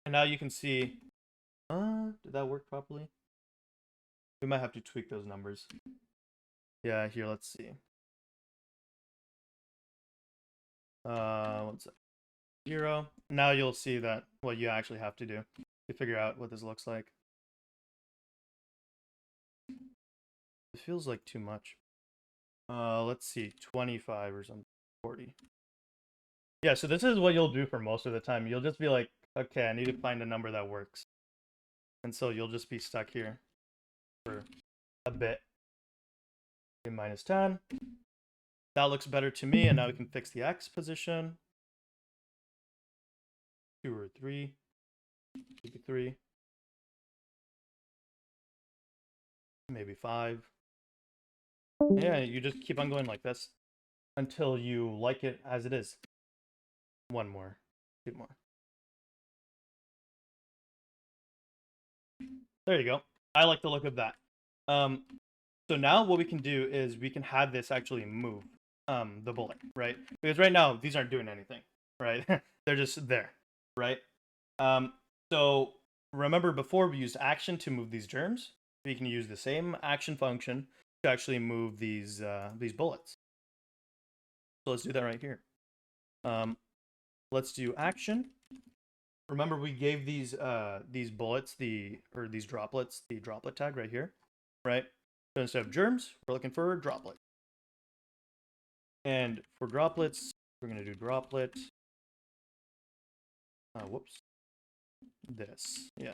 And now you can see, did that work properly? We might have to tweak those numbers. Yeah, here, let's see. 1 sec. 0. Now you'll see that what you actually have to do to figure out what this looks like. It feels like too much. Let's see, 25 or something, 40. Yeah, so this is what you'll do for most of the time. You'll just be like, okay, I need to find a number that works. And so you'll just be stuck here for a bit. minus 10. That looks better to me, and now we can fix the X position. 2 or 3. Maybe 3. Maybe 5. Yeah, you just keep on going like this until you like it as it is. 1 more. 2 more. There you go. I like the look of that. So now what we can do is we can have this actually move the bullet, right? Because right now these aren't doing anything, right? They're just there, right? So remember before we used action to move these germs. We can use the same action function to actually move these bullets. So let's do that right here. Let's do action. Remember we gave these bullets these droplets the droplet tag right here, right? So instead of germs, we're looking for droplet. And for droplets, we're gonna do droplet. Whoops. This, yeah.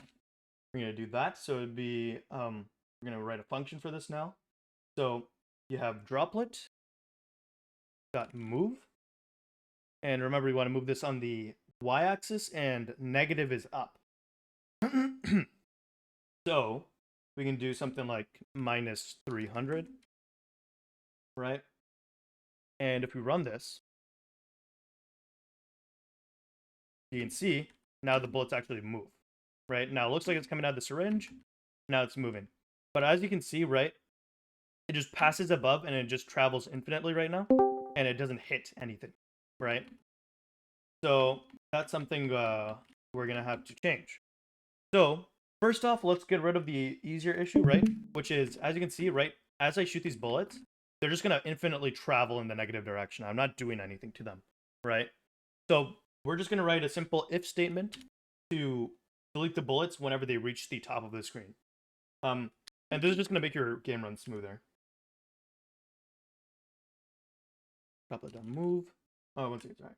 We're gonna do that. So it'd be we're gonna write a function for this now. So you have droplet dot move, and remember we want to move this on the y-axis, and negative is up. So we can do something like minus 300, right? And if we run this, you can see now the bullets actually move, right? Now it looks like it's coming out of the syringe. Now it's moving. But as you can see, right, it just passes above and it just travels infinitely right now. And it doesn't hit anything, right? So that's something we're going to have to change. So first off, let's get rid of the easier issue, right? Which is, as you can see, right, as I shoot these bullets, they're just going to infinitely travel in the negative direction. I'm not doing anything to them, right? So we're just going to write a simple if statement to delete the bullets whenever they reach the top of the screen. And this is just going to make your game run smoother. Droplet.move. Oh, 1 second, sorry.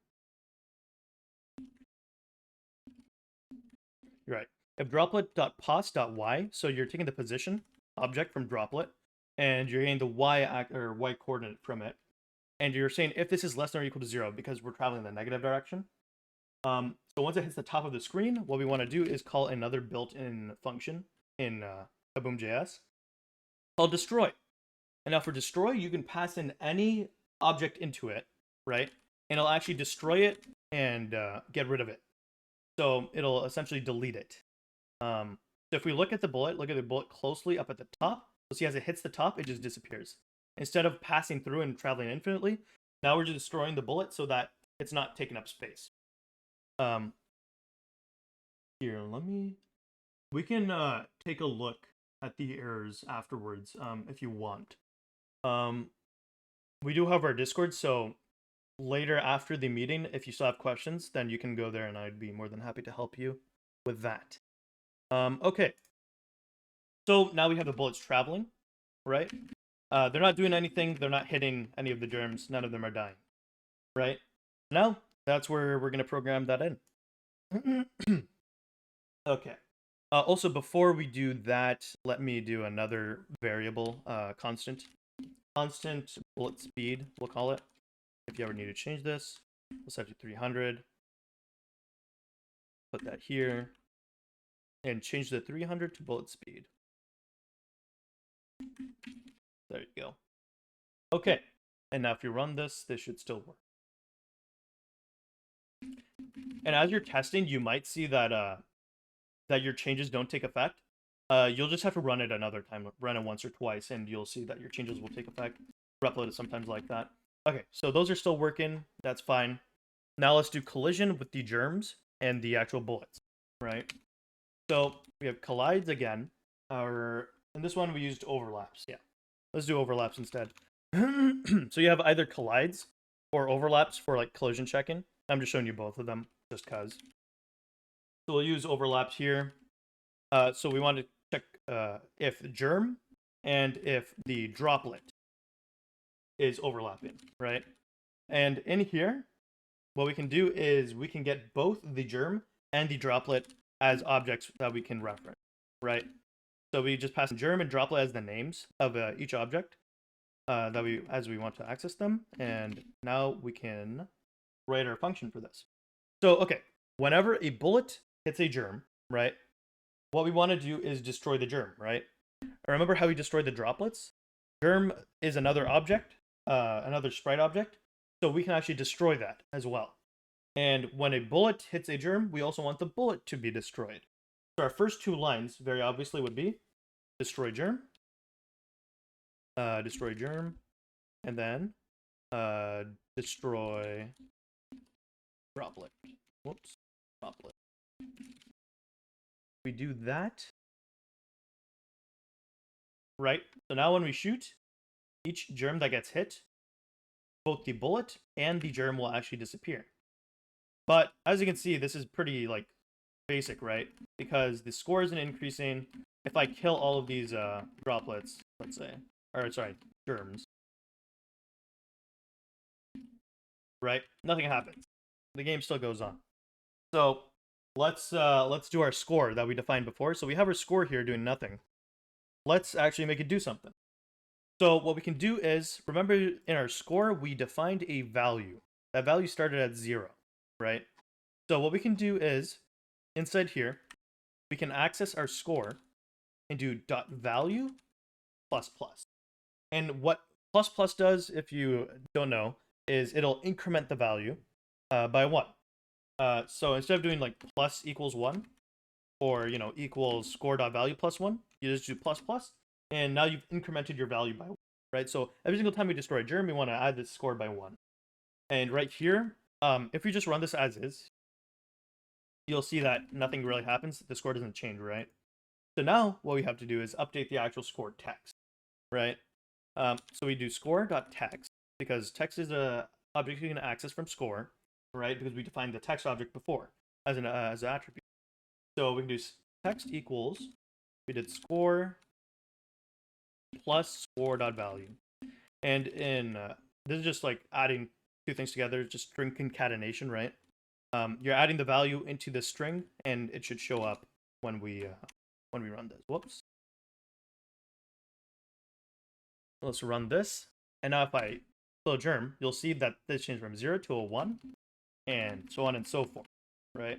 You're right. If droplet.pos.y, so you're taking the position object from droplet, and you're getting the y coordinate from it, and you're saying if this is less than or equal to 0 because we're traveling in the negative direction. So once it hits the top of the screen, what we want to do is call another built-in function in Kaboom.js called destroy. And now for destroy, you can pass in any object into it, right? And it'll actually destroy it and get rid of it. So it'll essentially delete it. So if we look at the bullet closely up at the top, you'll see as it hits the top, it just disappears. Instead of passing through and traveling infinitely, now we're just destroying the bullet so that it's not taking up space. Here, we can take a look at the errors afterwards if you want. We do have our Discord, so later after the meeting, if you still have questions, then you can go there and I'd be more than happy to help you with that. Okay. So now we have the bullets traveling, right? They're not doing anything. They're not hitting any of the germs. None of them are dying, right? Now, that's where we're going to program that in. Okay. Also, before we do that, let me do another variable, constant bullet speed, we'll call it. If you ever need to change this, we'll set it to 300. Put that here. And change the 300 to bullet speed. There you go. Okay. And now if you run this, this should still work. And as you're testing, you might see that that your changes don't take effect. You'll just have to run it another time. Run it once or twice, and you'll see that your changes will take effect. Repload is sometimes like that. Okay, so those are still working. That's fine. Now let's do collision with the germs and the actual bullets, right? So we have collides again. In this one we used overlaps. Yeah, let's do overlaps instead. So you have either collides or overlaps for like collision checking. I'm just showing you both of them just cause. So we'll use overlaps here. So we want to check if germ and if the droplet is overlapping, right? And in here, what we can do is we can get both the germ and the droplet as objects that we can reference, right? So we just pass germ and droplet as the names of each object. as we want to access them. And now we can write our function for this. So, okay, whenever a bullet hits a germ, right, what we want to do is destroy the germ, right? Remember how we destroyed the droplets? Germ is another object, another sprite object, so we can actually destroy that as well. And when a bullet hits a germ, we also want the bullet to be destroyed. So our first two lines, very obviously, would be destroy germ, and then destroy droplet. Whoops, droplet. We do that, right? So now when we shoot, each germ that gets hit, both the bullet and the germ will actually disappear. But as you can see, this is pretty like basic, right? Because the score isn't increasing. If I kill all of these droplets, let's say, or sorry, germs, right? Nothing happens. The game still goes on. So let's do our score that we defined before. So we have our score here doing nothing. Let's actually make it do something. So what we can do is, remember in our score, we defined a value. That value started at 0, right? So what we can do is, inside here, we can access our score and do .value++. And what ++ does, if you don't know, is it'll increment the value by 1. So instead of doing like plus equals 1, or equals score.value +1, you just do ++, and now you've incremented your value by 1, right? So every single time we destroy a germ, we want to add this score by 1. And right here, if we just run this as is, you'll see that nothing really happens. The score doesn't change, right? So now what we have to do is update the actual score text, right? So we do score.text, because text is a object you can access from score, right? Because we defined the text object before as an attribute. So we can do text equals, we did score plus score.value. And in this is just like adding two things together, just string concatenation, right? You're adding the value into the string, and it should show up when we run this. Whoops. Let's run this, and now if I kill a germ, you'll see that this changed from 0 to a 1, and so on and so forth, right?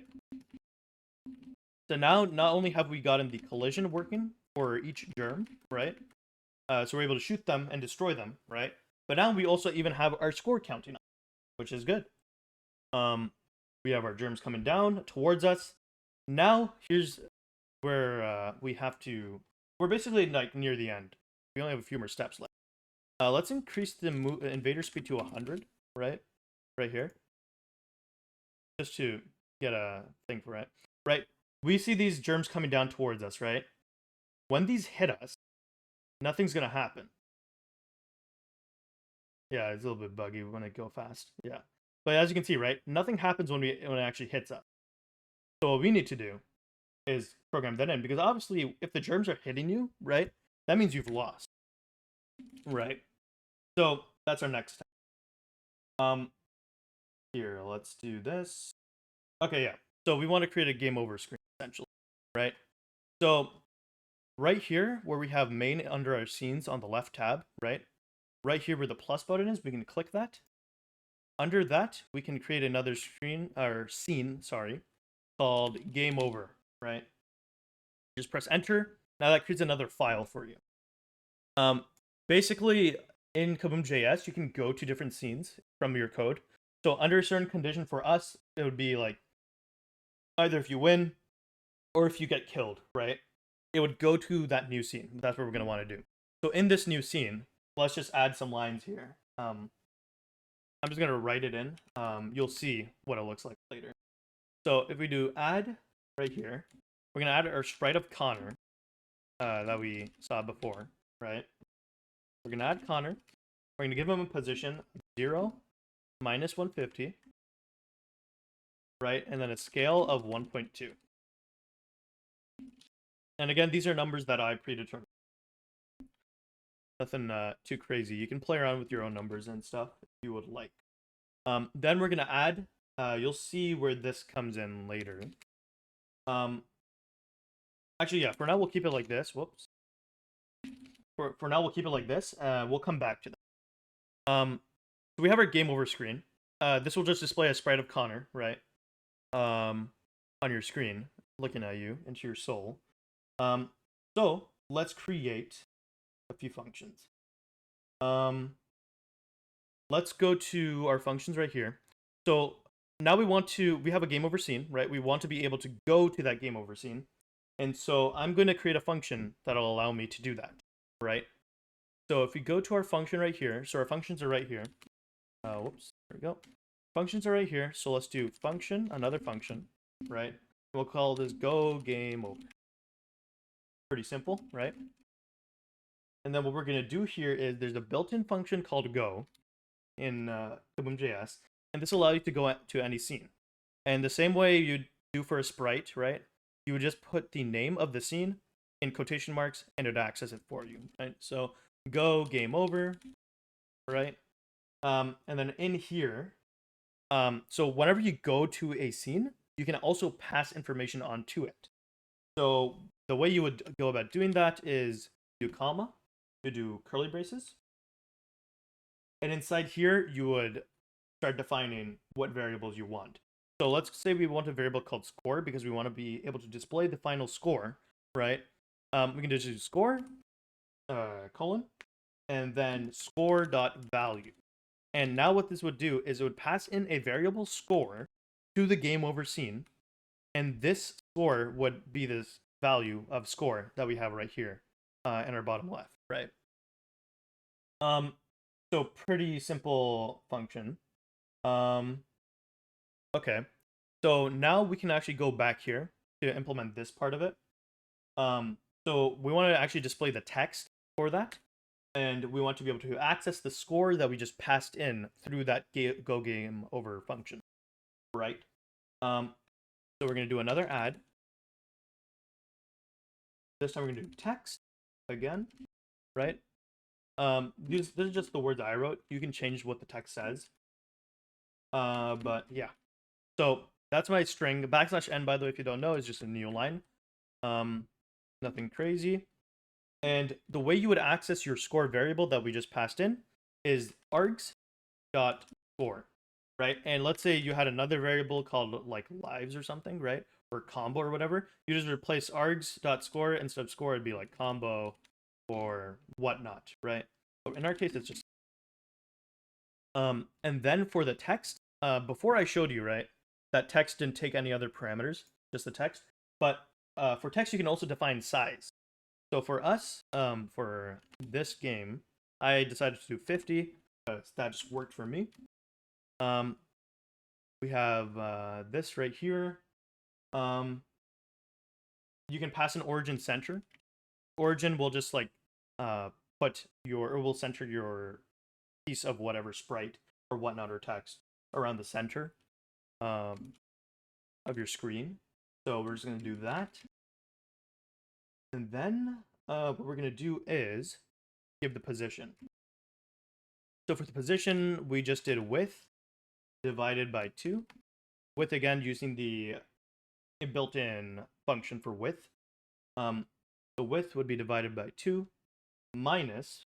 So now, not only have we gotten the collision working for each germ, right? So we're able to shoot them and destroy them, right? But now we also even have our score counting up, which is good. We have our germs coming down towards us. Now, here's where we're basically like near the end. We only have a few more steps left. Let's increase the invader speed to 100, right? Right here. Just to get a thing for it. Right? We see these germs coming down towards us, right? When these hit us, nothing's gonna happen. Yeah, it's a little bit buggy when it go fast. Yeah. But as you can see, right? Nothing happens when it actually hits us. So what we need to do is program that in, because obviously if the germs are hitting you, right, that means you've lost. Right? So that's our next step. Here, let's do this. Okay, yeah. So we want to create a game over screen, essentially, right? So right here, where we have main under our scenes on the left tab, right? Right here where the plus button is, we can click that. Under that, we can create another scene, called game over, right? Just press enter. Now that creates another file for you. Basically, in Kaboom.js, you can go to different scenes from your code. So under a certain condition for us, it would be like either if you win or if you get killed, right? It would go to that new scene. That's what we're going to want to do. So in this new scene, let's just add some lines here. I'm just going to write it in. You'll see what it looks like later. So if we do add right here, we're going to add our sprite of Connor that we saw before, right? We're going to add Connor. We're going to give him a position 0, -150, right? And then a scale of 1.2. And again, these are numbers that I predetermined. Nothing too crazy. You can play around with your own numbers and stuff if you would like. Then we're going to add, you'll see where this comes in later. Actually, yeah, for now we'll keep it like this. Whoops. For now we'll keep it like this. We'll come back to that. So we have our game over screen. This will just display a sprite of Connor, right? On your screen, looking at you into your soul. So let's create a few functions. Let's go to our functions right here. So now we have a game over scene, right? We want to be able to go to that game over scene. And so I'm going to create a function that'll allow me to do that, right? So if we go to our function right here, so our functions are right here. Whoops, there we go. Functions are right here. So let's do function, another function, right? We'll call this go game over. Pretty simple, right? And then what we're going to do here is there's a built-in function called go in Kaboom.js, and this allows you to go to any scene. And the same way you do for a sprite, right? You would just put the name of the scene in quotation marks, and it would access it for you, right? So go game over, right? And then in here, so whenever you go to a scene, you can also pass information onto it. So the way you would go about doing that is do comma, you do curly braces, and inside here you would start defining what variables you want. So let's say we want a variable called score because we want to be able to display the final score, right? We can just do score, colon, and then score.value. And now what this would do is it would pass in a variable score to the game over scene, and this score would be this value of score that we have right here in our bottom left, right? So pretty simple function. Okay, so now we can actually go back here to implement this part of it. So we want to actually display the text for that, and we want to be able to access the score that we just passed in through that go game over function, right? So we're going to do another add. This time we're going to do text again, right? This is just the words I wrote. You can change what the text says. But yeah. So that's my string. \n, by the way, if you don't know, is just a new line. Nothing crazy. And the way you would access your score variable that we just passed in is args.score, right? And let's say you had another variable called like lives or something, right? Or combo or whatever. You just replace args.score instead of score, it'd be like combo or whatnot, right? So in our case, it's just and then for the text, before I showed you, right, that text didn't take any other parameters, just the text. But for text, you can also define size. So for us, for this game, I decided to do 50 because that just worked for me. We have this right here. You can pass an origin center. Origin will just like put your, or will center your piece of whatever sprite or whatnot or text around the center of your screen. So we're just going to do that. And then what we're going to do is give the position. So for the position, we just did width divided by 2. Width, again, using the built-in function for width. The width would be divided by 2 minus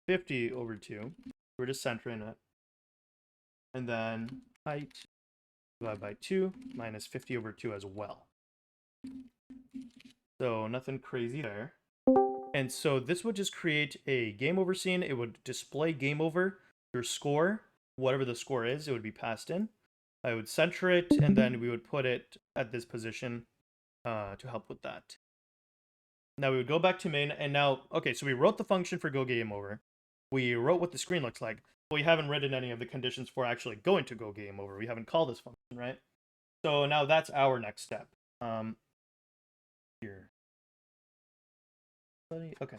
50 over 2. We're just centering it. And then height divided by 2 minus 50 over 2 as well. So nothing crazy there. And so this would just create a game over scene. It would display game over, your score, whatever the score is, it would be passed in. I would center it, and then we would put it at this position to help with that. Now we would go back to main, and now, okay, so we wrote the function for go game over. We wrote what the screen looks like, but we haven't written any of the conditions for actually going to go game over. We haven't called this function, right? So now that's our next step. Here. Okay.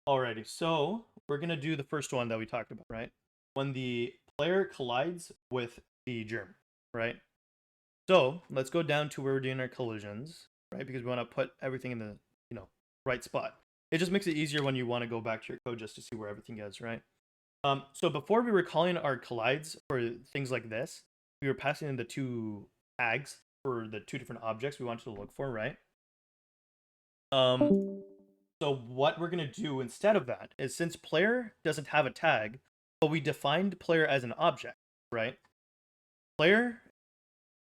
Alrighty, so we're gonna do the first one that we talked about, right? When the player collides with the germ, right? So let's go down to where we're doing our collisions, right? Because we want to put everything in the right spot. It just makes it easier when you want to go back to your code just to see where everything is, right? So before we were calling our collides for things like this, we were passing in the 2 tags for the 2 different objects we wanted to look for, right? So what we're going to do instead of that is, since player doesn't have a tag, but we defined player as an object, right? Player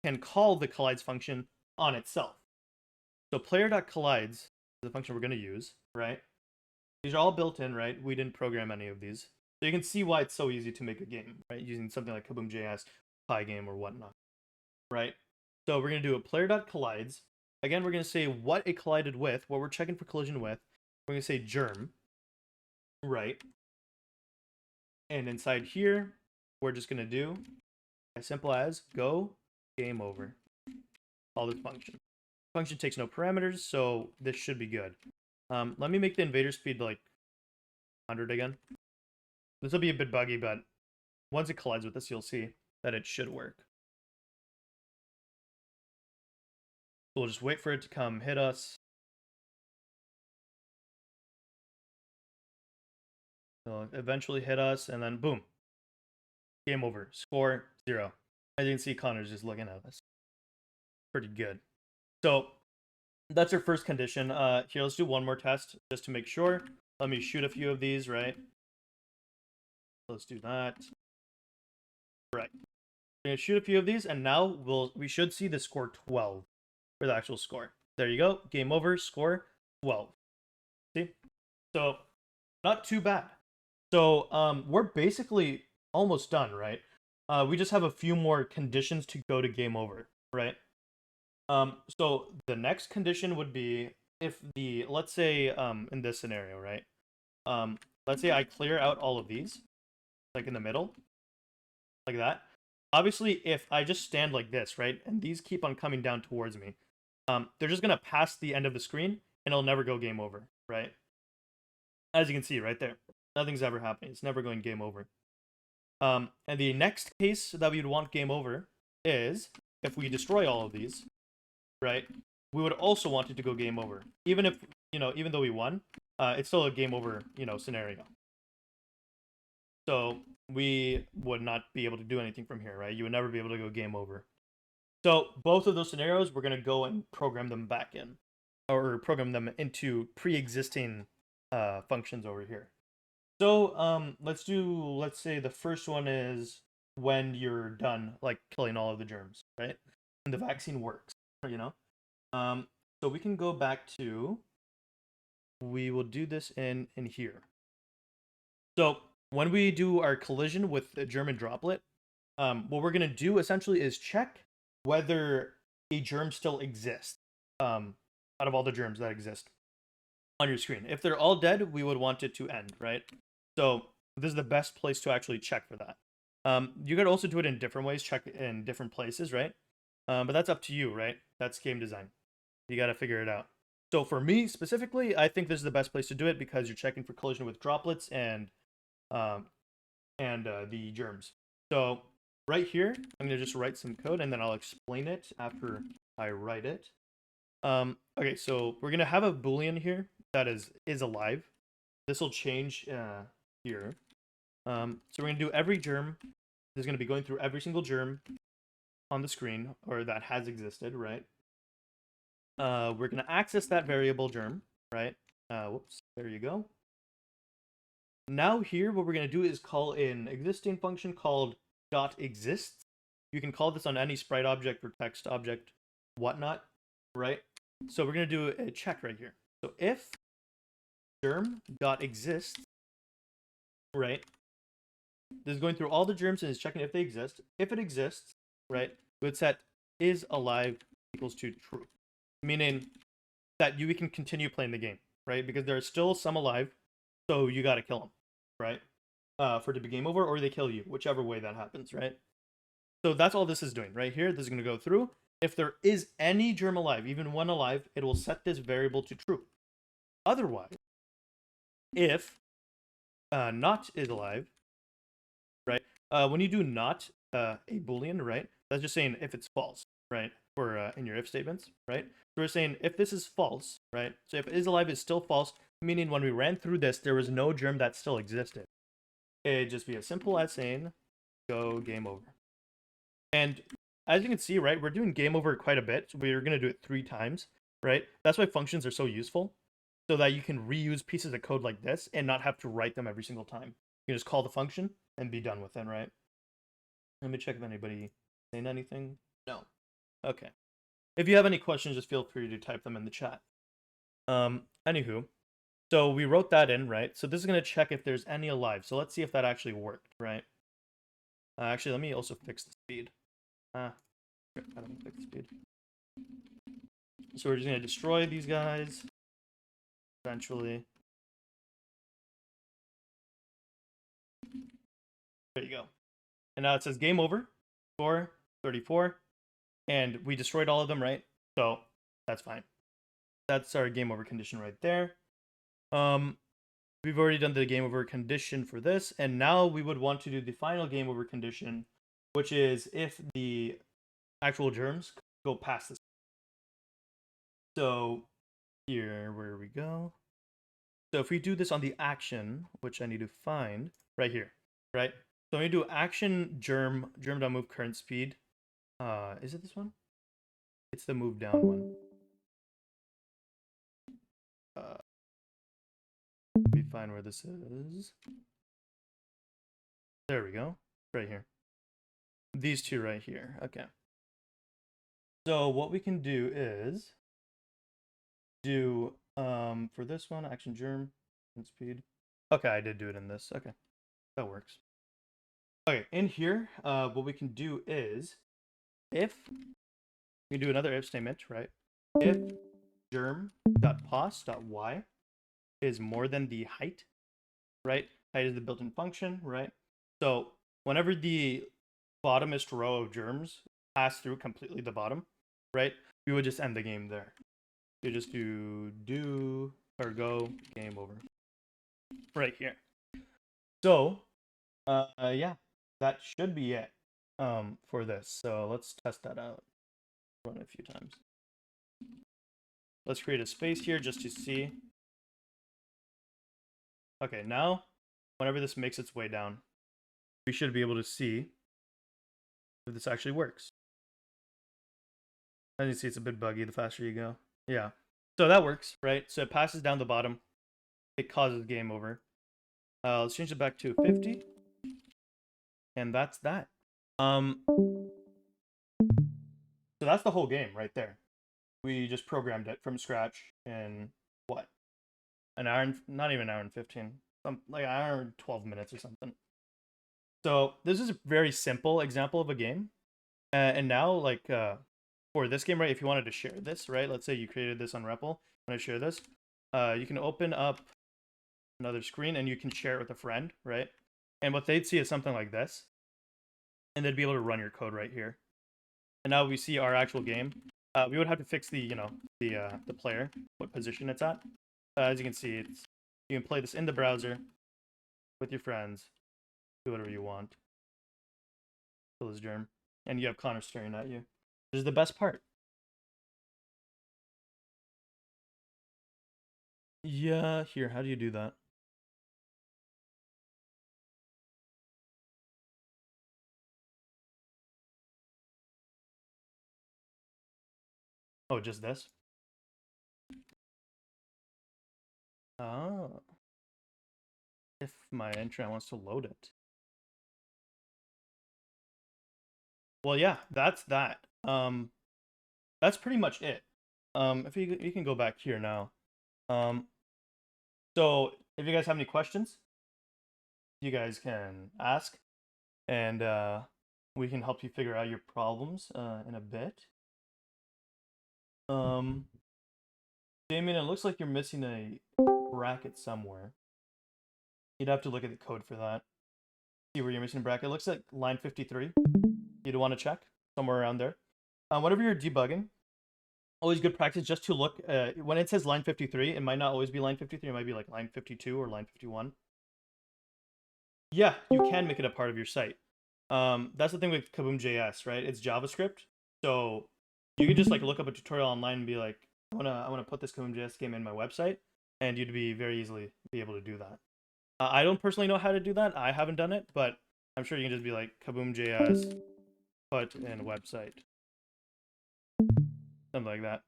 can call the collides function on itself. So player.collides is the function we're going to use, right? These are all built in, right? We didn't program any of these. So you can see why it's so easy to make a game, right? Using something like Kaboom.js, Pygame, or whatnot, right? So we're going to do a player.collides. Again, we're going to say what it collided with, what we're checking for collision with. We're going to say germ, right? And inside here, we're just going to do as simple as go game over. Call this function. Function takes no parameters, so this should be good. Let me make the invader speed like 100 again. This will be a bit buggy, but once it collides with this, you'll see that it should work. So we'll just wait for it to come hit us. It'll eventually hit us, and then boom. Game over. Score 0. As you can see, Connor's just looking at us. Pretty good. So that's our first condition. Here, let's do one more test just to make sure. Let me shoot a few of these, right? Let's do that. Right. We're gonna shoot a few of these, and now we should see the score 12 for the actual score. There you go. Game over. Score 12. See? So not too bad. So we're basically almost done, right? We just have a few more conditions to go to game over, right? So the next condition would be if let's say in this scenario, right? Let's say I clear out all of these, like in the middle, like that. Obviously, if I just stand like this, right, and these keep on coming down towards me, they're just gonna pass the end of the screen, and it'll never go game over, right? As you can see right there, nothing's ever happening. It's never going game over. And the next case that we would want game over is if we destroy all of these, right? We would also want it to go game over, even if even though we won, it's still a game over scenario. So we would not be able to do anything from here, right? You would never be able to go game over. So both of those scenarios, we're gonna go and program them back in, or program them into pre-existing functions over here. So let's say the first one is when you're done like killing all of the germs, right? And the vaccine works, So we can go back to, we will do this in here. So when we do our collision with the German droplet, what we're gonna do essentially is check whether a germ still exists out of all the germs that exist on your screen. If they're all dead, we would want it to end, right? So this is the best place to actually check for that. You could also do it in different ways, check in different places, right? But that's up to you, right? That's game design. You got to figure it out. So for me specifically, I think this is the best place to do it because you're checking for collision with droplets and the germs. So right here, I'm going to just write some code and then I'll explain it after I write it. Okay, so we're going to have a Boolean here that is alive. This will change here. So we're going to do every germ. This is going to be going through every single germ on the screen, or that has existed, right? We're going to access that variable germ, right? Whoops, there you go. Now here, what we're going to do is call an existing function called .exists. You can call this on any sprite object or text object, whatnot, right? So we're going to do a check right here. So if germ.exists, right? This is going through all the germs and is checking if they exist. If it exists, right, we would set is alive equals to true, meaning that we can continue playing the game, right? Because there are still some alive, so you got to kill them, right? For it to be game over, or they kill you, whichever way that happens, right? So that's all this is doing right here. This is going to go through. If there is any germ alive, even one alive, it will set this variable to true. Otherwise, if not is alive, right? When you do not a Boolean, right? That's just saying if it's false, right? For in your if statements, right? So we're saying if this is false, right? So if is alive is still false, meaning when we ran through this, there was no germ that still existed. It'd just be as simple as saying go game over. And as you can see, right, we're doing game over quite a bit. So we're going to do it 3 times, right? That's why functions are so useful. so that you can reuse pieces of code like this and not have to write them every single time. You just call the function and be done with it, right? Let me check if anybody saying anything. No. Okay. If you have any questions, just feel free to type them in the chat. Anywho, so we wrote that in, right? So this is going to check if there's any alive. So let's see if that actually worked, right? Actually, let me also fix the speed. I don't fix the speed. So we're just going to destroy these guys eventually. There you go. And now it says game over, score 34, and we destroyed all of them, right? So that's fine. That's our game over condition right there. We've already done the game over condition for this, and now we would want to do the final game over condition, which is if the actual germs go past this. So here, where we go. So if we do this on the action, which I need to find right here, right? So when we do action germ.move current speed. Is it this one? It's the move down one. Let me find where this is. There we go. Right here. These two right here. Okay. So what we can do is do for this one, action germ and speed. Okay, I did do it in this. Okay. That works. Okay, in here, what we can do is if we do another if statement, right? If germ.pos.y is more than the height, right? Height is the built-in function, right? So whenever the bottomest row of germs pass through completely the bottom, right? We would just end the game there. You just do or go game over right here. So yeah, that should be it for this. So let's test that out. Run it a few times. Let's create a space here just to see. Okay, now whenever this makes its way down, we should be able to see if this actually works. As you see, it's a bit buggy the faster you go. Yeah. So that works, right? So it passes down the bottom. It causes game over. Let's change it back to 50. And that's that. So that's the whole game right there. We just programmed it from scratch in what? An hour and not even an hour and 15. Like an hour and 12 minutes or something. So this is a very simple example of a game. And now, like, for this game, right, if you wanted to share this, right, let's say you created this on REPL, want to share this, you can open up another screen and you can share it with a friend, right? And what they'd see is something like this. And they'd be able to run your code right here. And now we see our actual game. We would have to fix the, the player, what position it's at. As you can see, you can play this in the browser with your friends, do whatever you want. Kill this germ. And you have Connor staring at you. This is the best part. Yeah, here, how do you do that? Oh, just this? Oh. If my internet wants to load it. Well, yeah, that's that. That's pretty much it. If you can go back here now. So if you guys have any questions, you guys can ask, and we can help you figure out your problems in a bit. Damien, it looks like you're missing a bracket somewhere. You'd have to look at the code for that. See where you're missing a bracket. It looks like line 53. You'd want to check somewhere around there. Whenever you're debugging, always good practice just to look. When it says line 53, it might not always be line 53. It might be like line 52 or line 51. Yeah, you can make it a part of your site. That's the thing with Kaboom.js, right? It's JavaScript. So you can just like look up a tutorial online and be like, I wanna put this Kaboom.js game in my website, and you'd be very easily be able to do that. I don't personally know how to do that. I haven't done it, but I'm sure you can just be like Kaboom.js, put in website, something like that.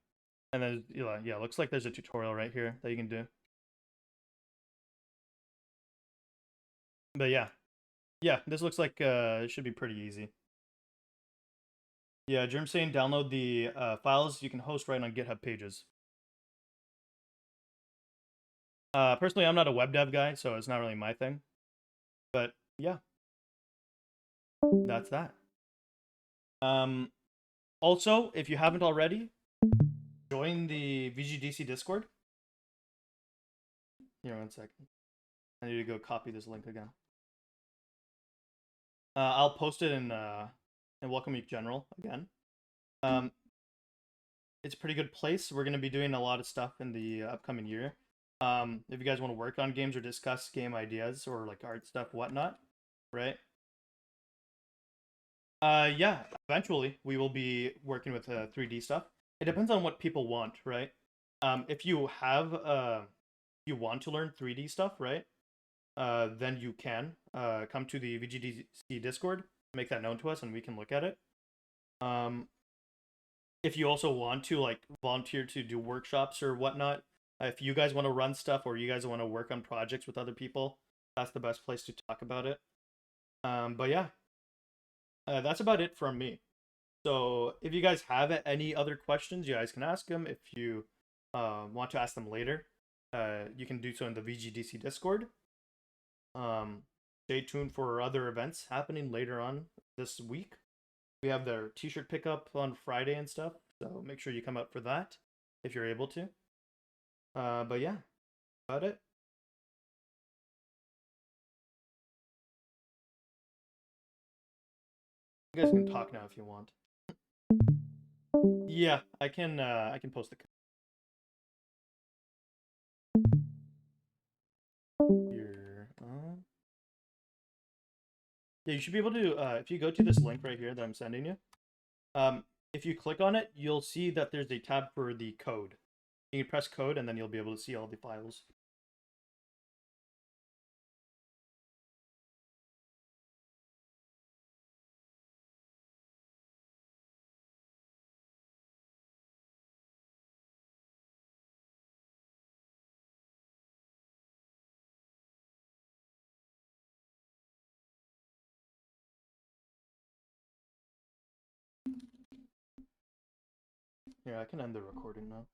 And then yeah, looks like there's a tutorial right here that you can do. But yeah, this looks like it should be pretty easy. Yeah, Germ saying download the files you can host right on GitHub pages. Personally, I'm not a web dev guy, so it's not really my thing. But yeah, that's that. Also, if you haven't already, join the VGDC Discord. Here, 1 second. I need to go copy this link again. I'll post it in Welcome Week General again. It's a pretty good place. We're going to be doing a lot of stuff in the upcoming year. If you guys want to work on games or discuss game ideas or like art stuff, whatnot, right? Yeah, eventually we will be working with 3D stuff. It depends on what people want, right? If you have you want to learn 3D stuff, right? Then you can come to the VGDC Discord, make that known to us, and we can look at it. If you also want to like volunteer to do workshops or whatnot, if you guys want to run stuff or you guys want to work on projects with other people, that's the best place to talk about it. But yeah, that's about it from me. So if you guys have any other questions, you guys can ask them. If you want to ask them later, you can do so in the VGDC Discord. Stay tuned for other events happening later on this week. We have their t-shirt pickup on Friday and stuff, so make sure you come out for that if you're able to. But yeah, about it. You guys can talk now if you want. Yeah, I can post the here. Yeah, you should be able to if you go to this link right here that I'm sending you. If you click on it, you'll see that there's a tab for the code. You can press code and then you'll be able to see all the files. Here, I can end the recording now.